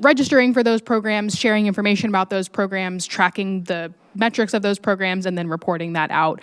registering for those programs, sharing information about those programs, tracking the metrics of those programs, and then reporting that out.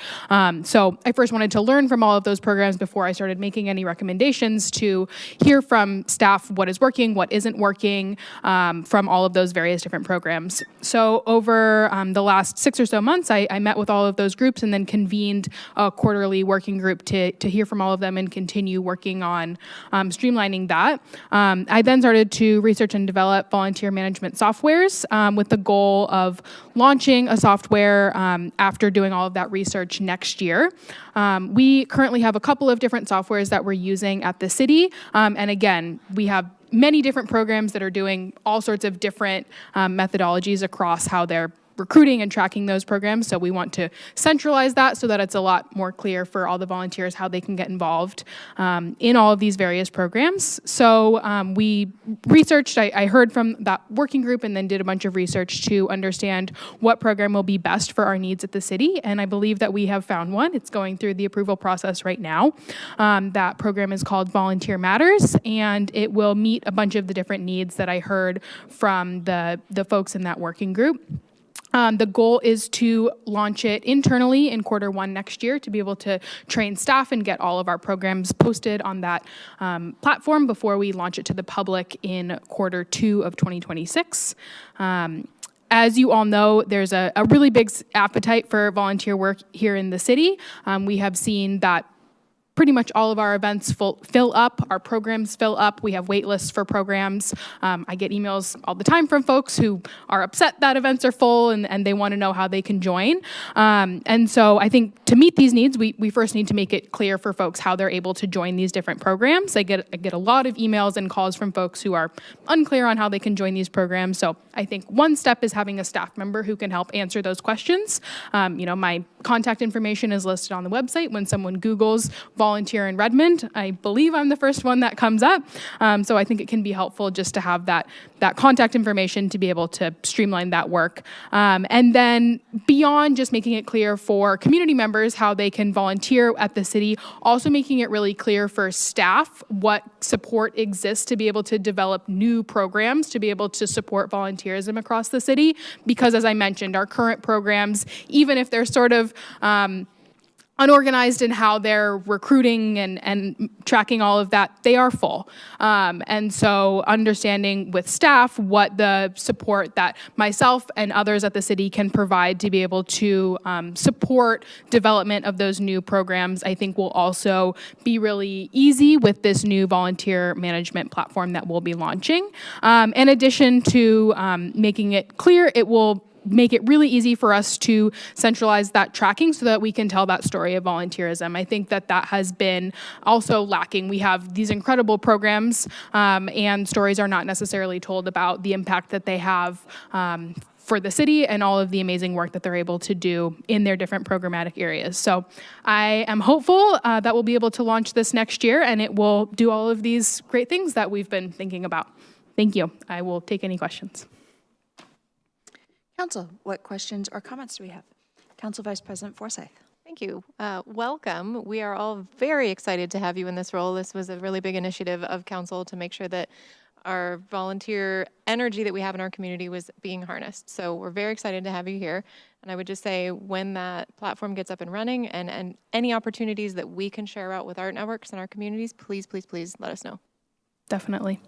So I first wanted to learn from all of those programs before I started making any recommendations, to hear from staff what is working, what isn't working from all of those various different programs. So over the last 6 or so months, I met with all of those groups and then convened a quarterly working group to hear from all of them and continue working on streamlining that. I then started to research and develop volunteer management softwares with the goal of launching a software after doing all of that research next year. We currently have a couple of different softwares that we're using at the city. And again, we have many different programs that are doing all sorts of different methodologies across how they're recruiting and tracking those programs. So we want to centralize that so that it's a lot more clear for all the volunteers how they can get involved in all of these various programs. So we researched, I heard from that working group and then did a bunch of research to understand what program will be best for our needs at the city. And I believe that we have found one. It's going through the approval process right now. That program is called Volunteer Matters, and it will meet a bunch of the different needs that I heard from the folks in that working group. The goal is to launch it internally in Q1 next year to be able to train staff and get all of our programs posted on that platform before we launch it to the public in Q2 of 2026. As you all know, there's a really big appetite for volunteer work here in the city. We have seen that pretty much all of our events fill up, our programs fill up. We have wait lists for programs. I get emails all the time from folks who are upset that events are full and they want to know how they can join. And so I think to meet these needs, we first need to make it clear for folks how they're able to join these different programs. I get a lot of emails and calls from folks who are unclear on how they can join these programs. So I think one step is having a staff member who can help answer those questions. My contact information is listed on the website. When someone Googles volunteer in Redmond, I believe I'm the first one that comes up. So I think it can be helpful just to have that contact information to be able to streamline that work. And then beyond just making it clear for community members how they can volunteer at the city, also making it really clear for staff what support exists to be able to develop new programs, to be able to support volunteerism across the city. Because as I mentioned, our current programs, even if they're sort of unorganized in how they're recruiting and tracking all of that, they are full. And so understanding with staff what the support that myself and others at the city can provide to be able to support development of those new programs, I think will also be really easy with this new volunteer management platform that we'll be launching. In addition to making it clear, it will make it really easy for us to centralize that tracking so that we can tell that story of volunteerism. I think that has been also lacking. We have these incredible programs and stories are not necessarily told about the impact that they have for the city and all of the amazing work that they're able to do in their different programmatic areas. So I am hopeful that we'll be able to launch this next year and it will do all of these great things that we've been thinking about. Thank you. I will take any questions. Council, what questions or comments do we have? Council Vice President Forsyth. Thank you. Welcome. We are all very excited to have you in this role. This was a really big initiative of council to make sure that our volunteer energy that we have in our community was being harnessed. So we're very excited to have you here. And I would just say when that platform gets up and running and any opportunities that we can share out with our networks and our communities, please, please, please let us know. Definitely.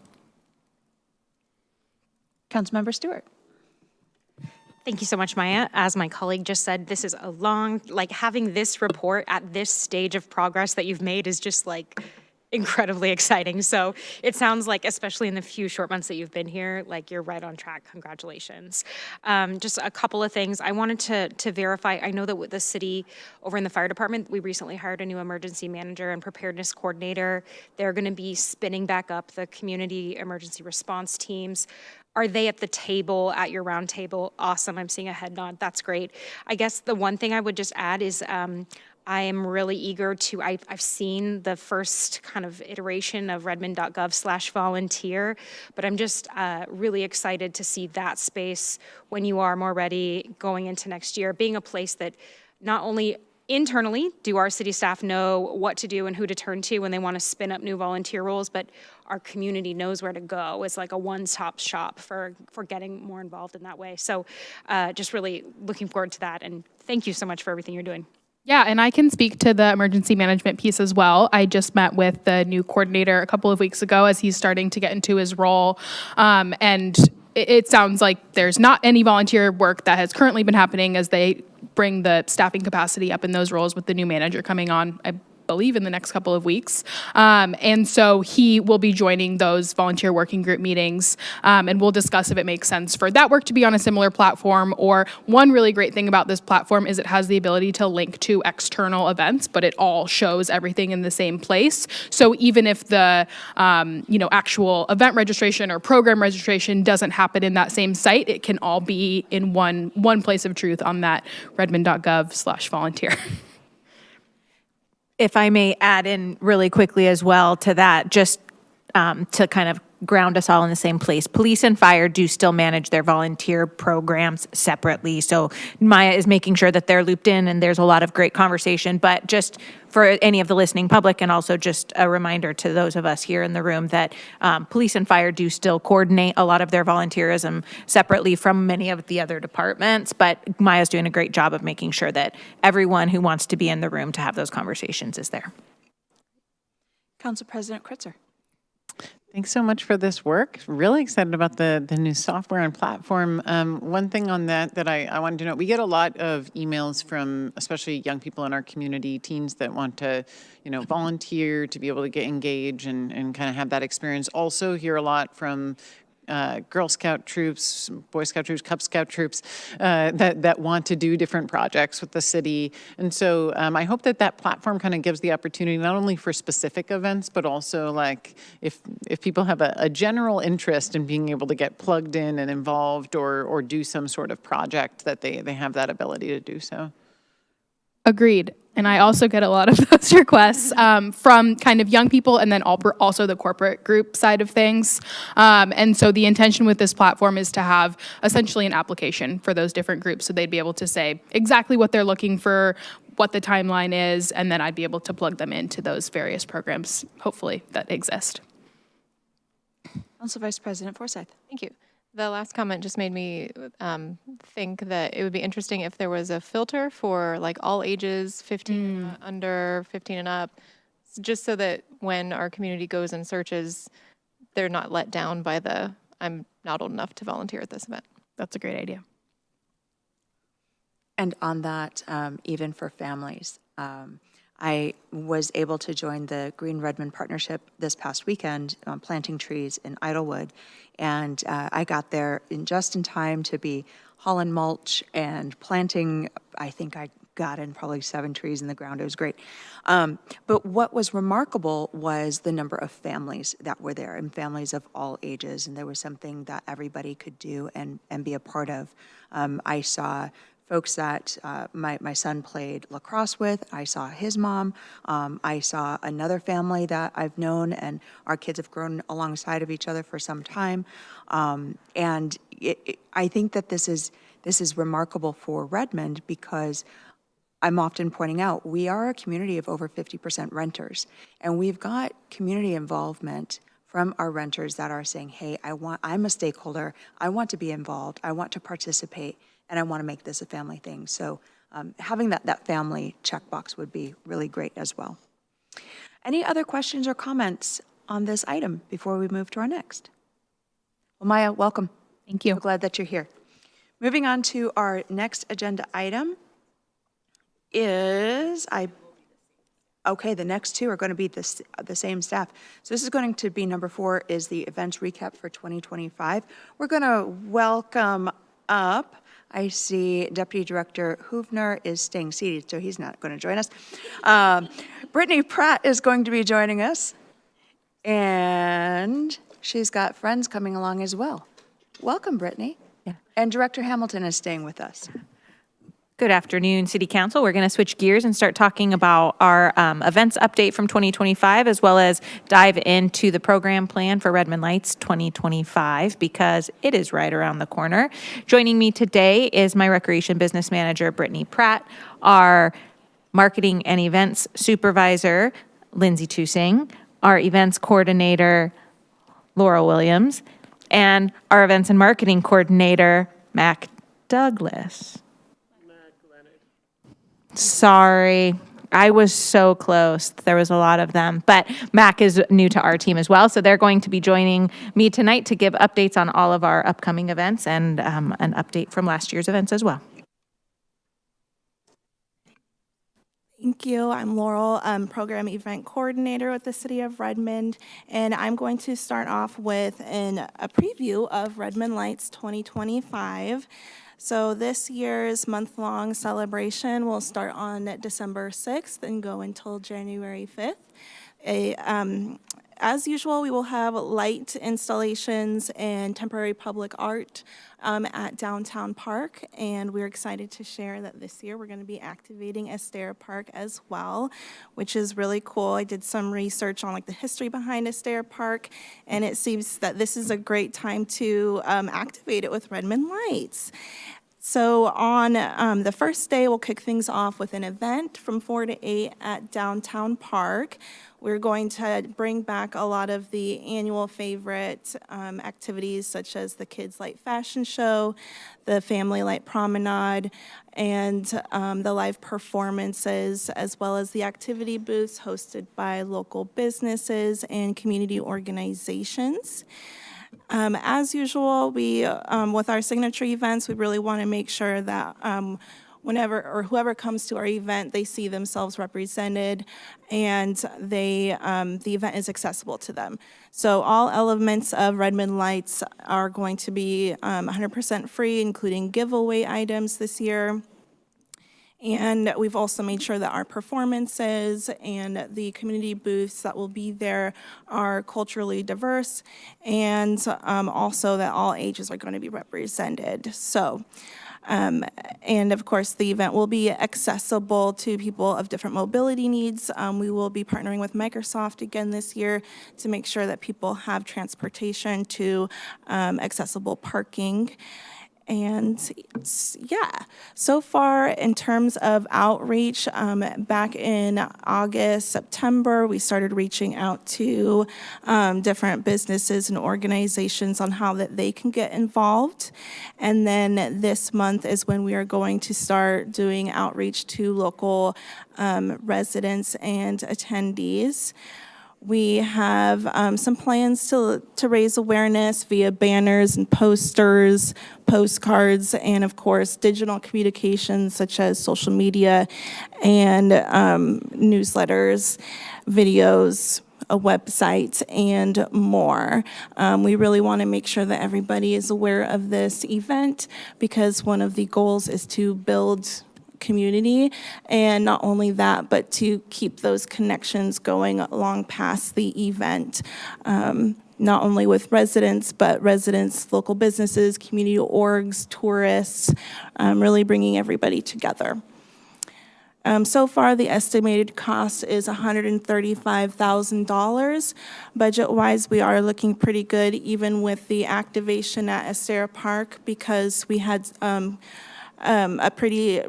Councilmember Stewart. Thank you so much, Maya. As my colleague just said, this is a long, like having this report at this stage of progress that you've made is just like incredibly exciting. So it sounds like, especially in the few short months that you've been here, like you're right on track. Congratulations. Just a couple of things. I wanted to verify. I know that with the city over in the fire department, we recently hired a new emergency manager and preparedness coordinator. They're going to be spinning back up the community emergency response teams. Are they at the table, at your round table? Awesome. I'm seeing a head nod. That's great. I guess the one thing I would just add is I am really eager to, I've seen the first kind of iteration of redmond.gov/volunteer, but I'm just really excited to see that space when you are more ready going into next year, being a place that not only internally do our city staff know what to do and who to turn to when they want to spin up new volunteer roles, but our community knows where to go. It's like a one-stop shop for getting more involved in that way. So just really looking forward to that. And thank you so much for everything you're doing. Yeah, and I can speak to the emergency management piece as well. I just met with the new coordinator a couple of weeks ago as he's starting to get into his role. And it sounds like there's not any volunteer work that has currently been happening as they bring the staffing capacity up in those roles with the new manager coming on, I believe, in the next couple of weeks. And so he will be joining those volunteer working group meetings, and we'll discuss if it makes sense for that work to be on a similar platform. Or one really great thing about this platform is it has the ability to link to external events, but it all shows everything in the same place. So even if the actual event registration or program registration doesn't happen in that same site, it can all be in one place of truth on that redmond.gov/volunteer. If I may add in really quickly as well to that, just to kind of ground us all in the same place. Police and fire do still manage their volunteer programs separately. So Maya is making sure that they're looped in and there's a lot of great conversation. But just for any of the listening public, and also just a reminder to those of us here in the room that police and fire do still coordinate a lot of their volunteerism separately from many of the other departments. But Maya's doing a great job of making sure that everyone who wants to be in the room to have those conversations is there. Council President Kritzer. Thanks so much for this work. Really excited about the new software and platform. One thing on that I wanted to note, we get a lot of emails from especially young people in our community, teens that want to, volunteer, to be able to get engaged and kind of have that experience. Also hear a lot from Girl Scout troops, Boy Scout troops, Cub Scout troops that want to do different projects with the city. And so I hope that platform kind of gives the opportunity not only for specific events, but also like if people have a general interest in being able to get plugged in and involved or do some sort of project, that they have that ability to do so. Agreed. And I also get a lot of those requests from kind of young people and then also the corporate group side of things. And so the intention with this platform is to have essentially an application for those different groups so they'd be able to say exactly what they're looking for, what the timeline is, and then I'd be able to plug them into those various programs, hopefully, that exist. Council Vice President Forsyth. Thank you. The last comment just made me think that it would be interesting if there was a filter for like all ages, 15 under, 15 and up, just so that when our community goes and searches, they're not let down by the, I'm not old enough to volunteer at this event. That's a great idea. And on that, even for families, I was able to join the Green Redmond Partnership this past weekend, planting trees in Idlewood. And I got there just in time to be hauling mulch and planting. I think I got in probably 7 trees in the ground. It was great. But what was remarkable was the number of families that were there, and families of all ages. And there was something that everybody could do and be a part of. I saw folks that my son played lacrosse with. I saw his mom. I saw another family that I've known, and our kids have grown alongside of each other for some time. And I think that this is remarkable for Redmond because I'm often pointing out we are a community of over 50% renters, and we've got community involvement from our renters that are saying, hey, I'm a stakeholder, I want to be involved, I want to participate, and I want to make this a family thing. So having that family checkbox would be really great as well. Any other questions or comments on this item before we move to our next? Well, Maya, welcome. Thank you. So glad that you're here. Moving on to our next agenda item is, okay, the next two are going to be the same staff. So this is going to be number 4 is the events recap for 2025. We're going to welcome up, I see Deputy Director Hoovner is staying seated, so he's not going to join us. Brittany Pratt is going to be joining us, and she's got friends coming along as well. Welcome, Brittany. Yeah. And Director Hamilton is staying with us. Good afternoon, City Council. We're going to switch gears and start talking about our events update from 2025, as well as dive into the program plan for Redmond Lights 2025, because it is right around the corner. Joining me today is my Recreation Business Manager, Brittany Pratt, our Marketing and Events Supervisor, Lindsay Tusing, our Events Coordinator, Laura Williams, and our Events and Marketing Coordinator, Mac Douglas. Sorry, I was so close. There was a lot of them, but Mac is new to our team as well, so they're going to be joining me tonight to give updates on all of our upcoming events and an update from last year's events as well. Thank you. I'm Laurel, Program Event Coordinator with the City of Redmond, and I'm going to start off with a preview of Redmond Lights 2025. So this year's month-long celebration will start on December 6th and go until January 5th. As usual, we will have light installations and temporary public art at Downtown Park, and we're excited to share that this year we're going to be activating Astaire Park as well, which is really cool. I did some research on the history behind Astaire Park, and it seems that this is a great time to activate it with Redmond Lights. So on the first day, we'll kick things off with an event from 4 to 8 at Downtown Park. We're going to bring back a lot of the annual favorite activities, such as the Kids Light Fashion Show, the Family Light Promenade, and the live performances, as well as the activity booths hosted by local businesses and community organizations. As usual, we, with our signature events, we really want to make sure that whenever or whoever comes to our event, they see themselves represented and the event is accessible to them. So all elements of Redmond Lights are going to be 100% free, including giveaway items this year. And we've also made sure that our performances and the community booths that will be there are culturally diverse, and also that all ages are going to be represented. So, and of course, the event will be accessible to people of different mobility needs. We will be partnering with Microsoft again this year to make sure that people have transportation to accessible parking. And yeah, so far in terms of outreach, back in August, September, we started reaching out to different businesses and organizations on how that they can get involved. And then this month is when we are going to start doing outreach to local residents and attendees. We have some plans to raise awareness via banners and posters, postcards, and of course, digital communications such as social media and newsletters, videos, a website, and more. We really want to make sure that everybody is aware of this event because one of the goals is to build community, and not only that, but to keep those connections going long past the event, not only with residents, but residents, local businesses, community orgs, tourists, really bringing everybody together. So far, the estimated cost is $135,000. Budget-wise, we are looking pretty good, even with the activation at Astaire Park, because we had a pretty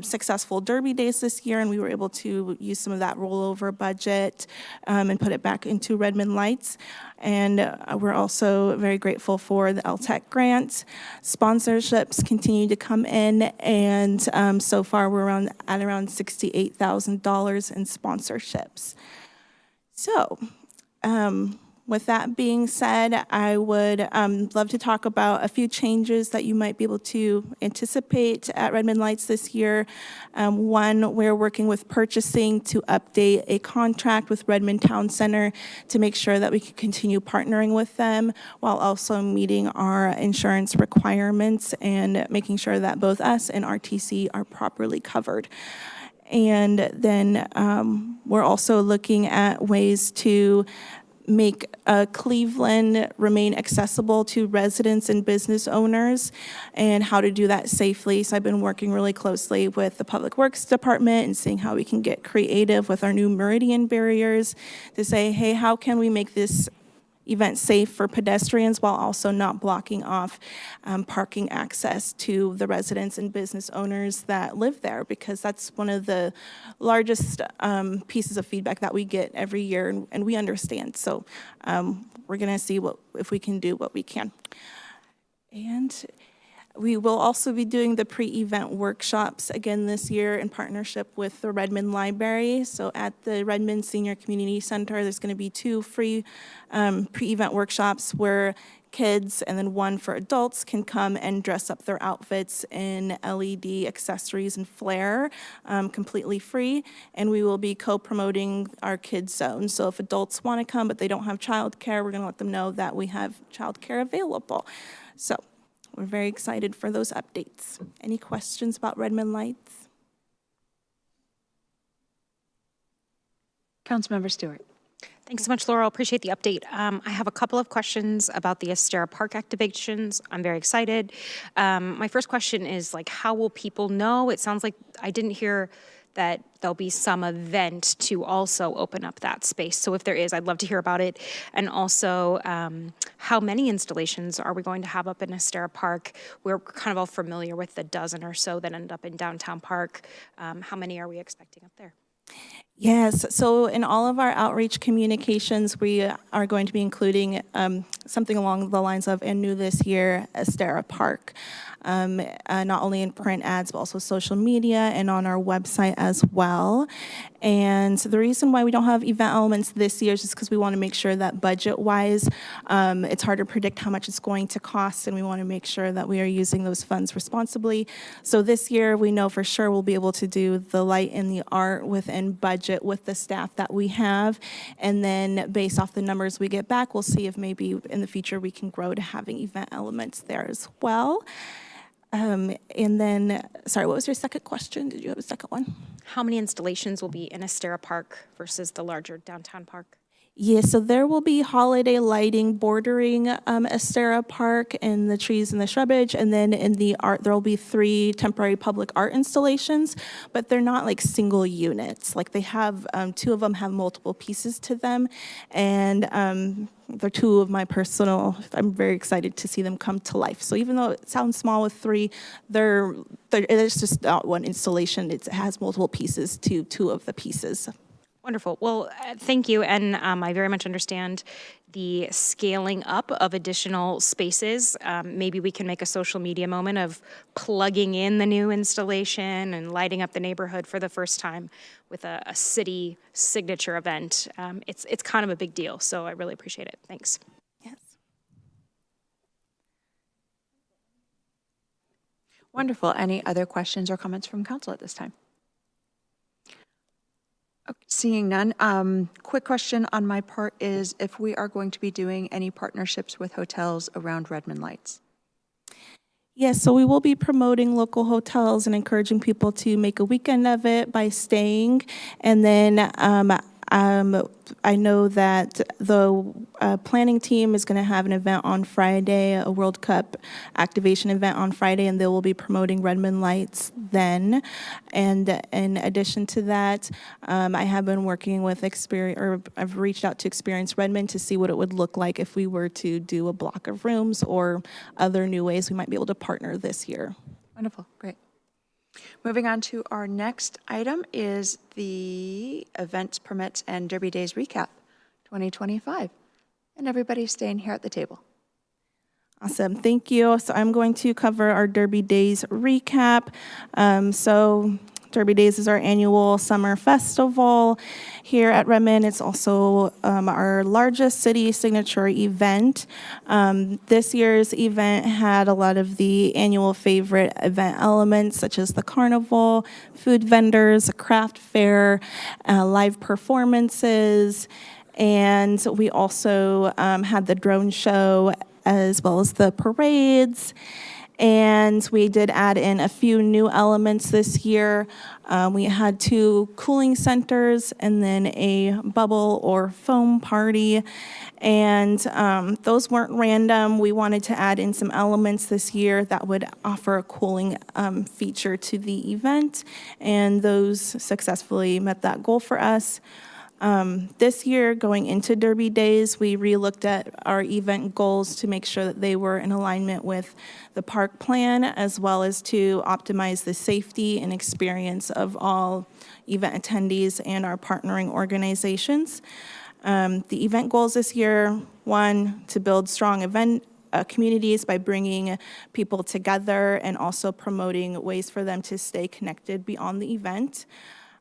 successful Derby days this year, and we were able to use some of that rollover budget and put it back into Redmond Lights. And we're also very grateful for the LTEC grant. Sponsorships continue to come in, and so far we're at around $68,000 in sponsorships. So, with that being said, I would love to talk about a few changes that you might be able to anticipate at Redmond Lights this year. One, we're working with purchasing to update a contract with Redmond Town Center to make sure that we can continue partnering with them while also meeting our insurance requirements and making sure that both us and RTC are properly covered. And then we're also looking at ways to make Cleveland remain accessible to residents and business owners and how to do that safely. So I've been working really closely with the Public Works Department and seeing how we can get creative with our new Meridian barriers to say, hey, how can we make this event safe for pedestrians while also not blocking off parking access to the residents and business owners that live there, because that's one of the largest pieces of feedback that we get every year, and we understand. So we're going to see if we can do what we can. And we will also be doing the pre-event workshops again this year in partnership with the Redmond Library. So at the Redmond Senior Community Center, there's going to be 2 free pre-event workshops where kids and then 1 for adults can come and dress up their outfits in LED accessories and flair, completely free. And we will be co-promoting our kids zone. So if adults want to come but they don't have childcare, we're going to let them know that we have childcare available. So we're very excited for those updates. Any questions about Redmond Lights? Councilmember Stewart. Thanks so much, Laurel. Appreciate the update. I have a couple of questions about the Astera Park activations. I'm very excited. My first question is, like, how will people know? It sounds like I didn't hear that there'll be some event to also open up that space. So if there is, I'd love to hear about it. And also, how many installations are we going to have up in Astera Park? We're kind of all familiar with the dozen or so that end up in downtown Park. How many are we expecting up there? Yes, so in all of our outreach communications, we are going to be including something along the lines of, and new this year, Astera Park. Not only in print ads, but also social media and on our website as well. And the reason why we don't have event elements this year is just because we want to make sure that budget-wise, it's hard to predict how much it's going to cost, and we want to make sure that we are using those funds responsibly. So this year, we know for sure we'll be able to do the light and the art within budget with the staff that we have. And then based off the numbers we get back, we'll see if maybe in the future we can grow to having event elements there as well. And then, sorry, what was your second question? Did you have a second one? How many installations will be in Astera Park versus the larger downtown park? Yeah, so there will be holiday lighting bordering Astera Park and the trees and the shrubage, and then in the art, there will be 3 temporary public art installations, but they're not like single units. Like they have, 2 of them have multiple pieces to them, and they're 2 of my personal, I'm very excited to see them come to life. So even though it sounds small with 3, it's just not one installation. It has multiple pieces to 2 of the pieces. Wonderful. Well, thank you. And I very much understand the scaling up of additional spaces. Maybe we can make a social media moment of plugging in the new installation and lighting up the neighborhood for the first time with a city signature event. It's kind of a big deal, so I really appreciate it. Thanks. Yes. Wonderful. Any other questions or comments from council at this time? Seeing none, quick question on my part is if we are going to be doing any partnerships with hotels around Redmond Lights. Yes, so we will be promoting local hotels and encouraging people to make a weekend of it by staying. And then I know that the planning team is going to have an event on Friday, a World Cup activation event on Friday, and they will be promoting Redmond Lights then. And in addition to that, I have been working with I've reached out to Experience Redmond to see what it would look like if we were to do a block of rooms or other new ways we might be able to partner this year. Wonderful, great. Moving on to our next item is the events, permits, and Derby Days recap 2025. And everybody's staying here at the table. Awesome, thank you. So I'm going to cover our Derby Days recap. So Derby Days is our annual summer festival here at Redmond. It's also our largest city signature event. This year's event had a lot of the annual favorite event elements, such as the carnival, food vendors, a craft fair, live performances, and we also had the drone show as well as the parades. And we did add in a few new elements this year. We had 2 cooling centers and then a bubble or foam party. And those weren't random. We wanted to add in some elements this year that would offer a cooling feature to the event. And those successfully met that goal for us. This year, going into Derby Days, we re-looked at our event goals to make sure that they were in alignment with the park plan, as well as to optimize the safety and experience of all event attendees and our partnering organizations. The event goals this year, 1, to build strong event communities by bringing people together and also promoting ways for them to stay connected beyond the event.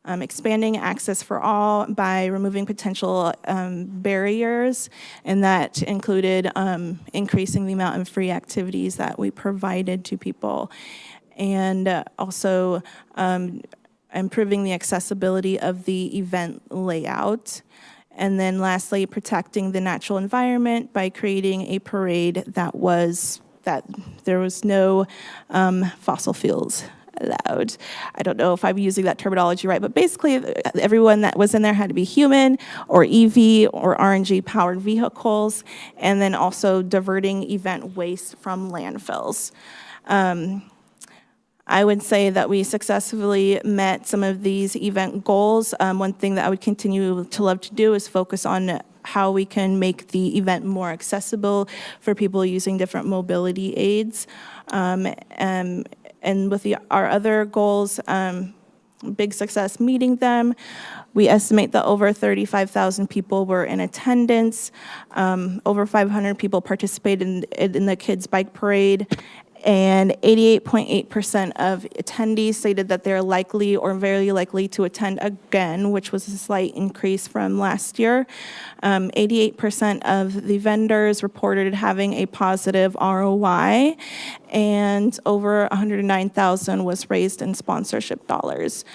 Expanding access for all by removing potential barriers, and that included increasing the amount of free activities that we provided to people, and also improving the accessibility of the event layout. And then lastly, protecting the natural environment by creating a parade that there was no fossil fuels allowed. I don't know if I'm using that terminology right, but basically everyone that was in there had to be human or EV or RNG powered vehicles, and then also diverting event waste from landfills. I would say that we successfully met some of these event goals. One thing that I would continue to love to do is focus on how we can make the event more accessible for people using different mobility aids. And with our other goals, big success meeting them. We estimate that over 35,000 people were in attendance. Over 500 people participated in the Kids Bike Parade. And 88.8% of attendees stated that they're likely or very likely to attend again, which was a slight increase from last year. 88% of the vendors reported having a positive ROI, and over $109,000 was raised in sponsorship dollars.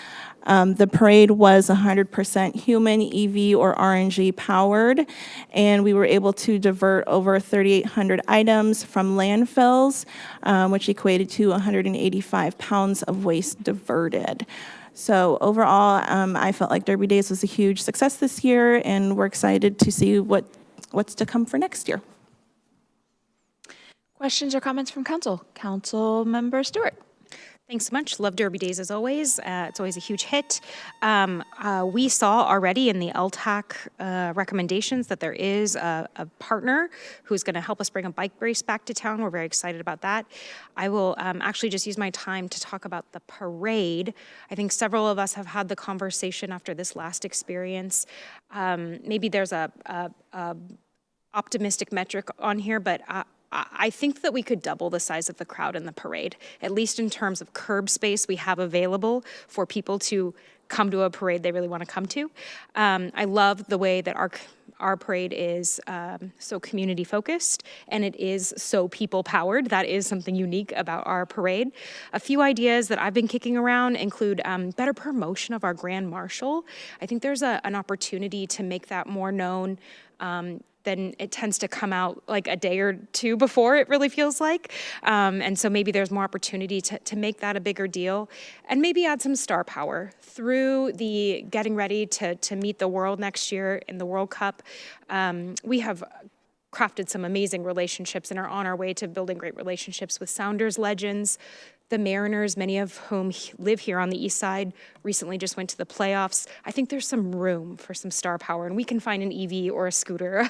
The parade was 100% human, EV, or RNG powered, and we were able to divert over 3,800 items from landfills, which equated to 185 pounds of waste diverted. So overall, I felt like Derby Days was a huge success this year, and we're excited to see what's to come for next year. Questions or comments from council? Councilmember Stewart. Thanks so much. Love Derby Days as always. It's always a huge hit. We saw already in the LTAC recommendations that there is a partner who's going to help us bring a bike race back to town. We're very excited about that. I will actually just use my time to talk about the parade. I think several of us have had the conversation after this last experience. Maybe there's a optimistic metric on here, but I think that we could double the size of the crowd in the parade, at least in terms of curb space we have available for people to come to a parade they really want to come to. I love the way that our parade is so community focused, and it is so people powered. That is something unique about our parade. A few ideas that I've been kicking around include better promotion of our Grand Marshal. I think there's an opportunity to make that more known. Then it tends to come out like a day or two before, it really feels like. And so maybe there's more opportunity to make that a bigger deal, and maybe add some star power through the getting ready to meet the world next year in the World Cup. We have crafted some amazing relationships and are on our way to building great relationships with Sounders legends. The Mariners, many of whom live here on the east side, recently just went to the playoffs. I think there's some room for some star power, and we can find an EV or a scooter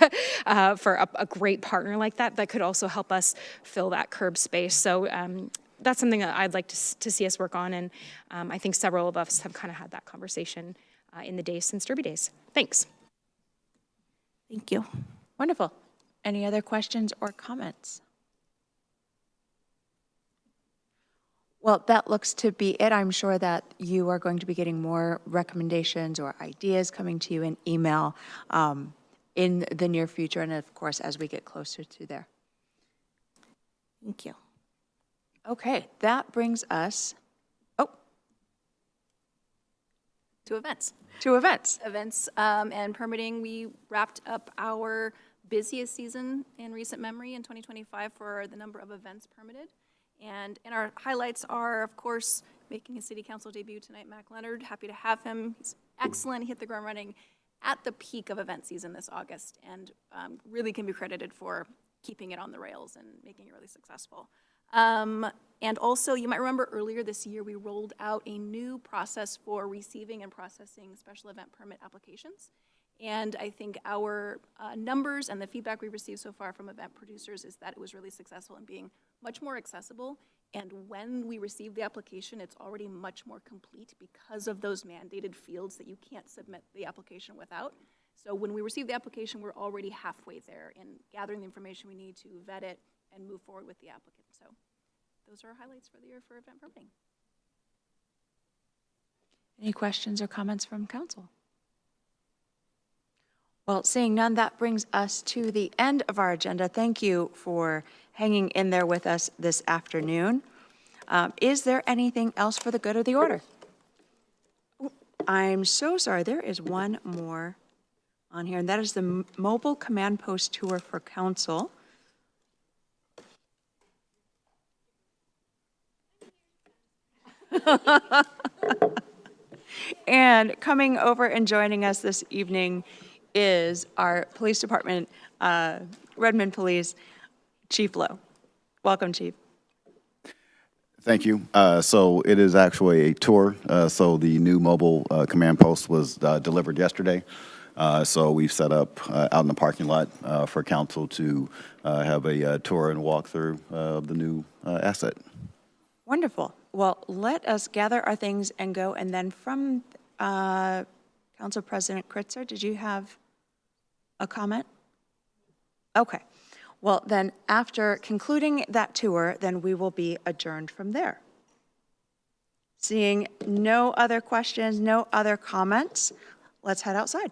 for a great partner like that could also help us fill that curb space. So that's something that I'd like to see us work on, and I think several of us have kind of had that conversation in the days since Derby Days. Thanks. Thank you. Wonderful. Any other questions or comments? Well, that looks to be it. I'm sure that you are going to be getting more recommendations or ideas coming to you in email in the near future, and of course, as we get closer to there. Thank you. Okay, that brings us, To events. to events. Events and permitting, we wrapped up our busiest season in recent memory in 2025 for the number of events permitted. And our highlights are, of course, making his city council debut tonight, Mac Leonard. Happy to have him. He's excellent. He hit the ground running at the peak of event season this August, and really can be credited for keeping it on the rails and making it really successful. And also, you might remember earlier this year, we rolled out a new process for receiving and processing special event permit applications. And I think our numbers and the feedback we received so far from event producers is that it was really successful in being much more accessible. And when we receive the application, it's already much more complete because of those mandated fields that you can't submit the application without. So when we receive the application, we're already halfway there in gathering the information we need to vet it and move forward with the applicant. So those are our highlights for the year for event permitting. Any questions or comments from council? Well, seeing none, that brings us to the end of our agenda. Thank you for hanging in there with us this afternoon. Is there anything else for the good of the order? I'm so sorry, there is one more on here, and that is the mobile command post tour for council. And coming over and joining us this evening is our police department, Redmond Police, Chief Lowe. Welcome, Chief. Thank you. So it is actually a tour. So the new mobile command post was delivered yesterday. So we've set up out in the parking lot for council to have a tour and walkthrough of the new asset. Wonderful. Well, let us gather our things and go. And then from Council President Kritzer, did you have a comment? Okay. Well, then after concluding that tour, then we will be adjourned from there. Seeing no other questions, no other comments, let's head outside.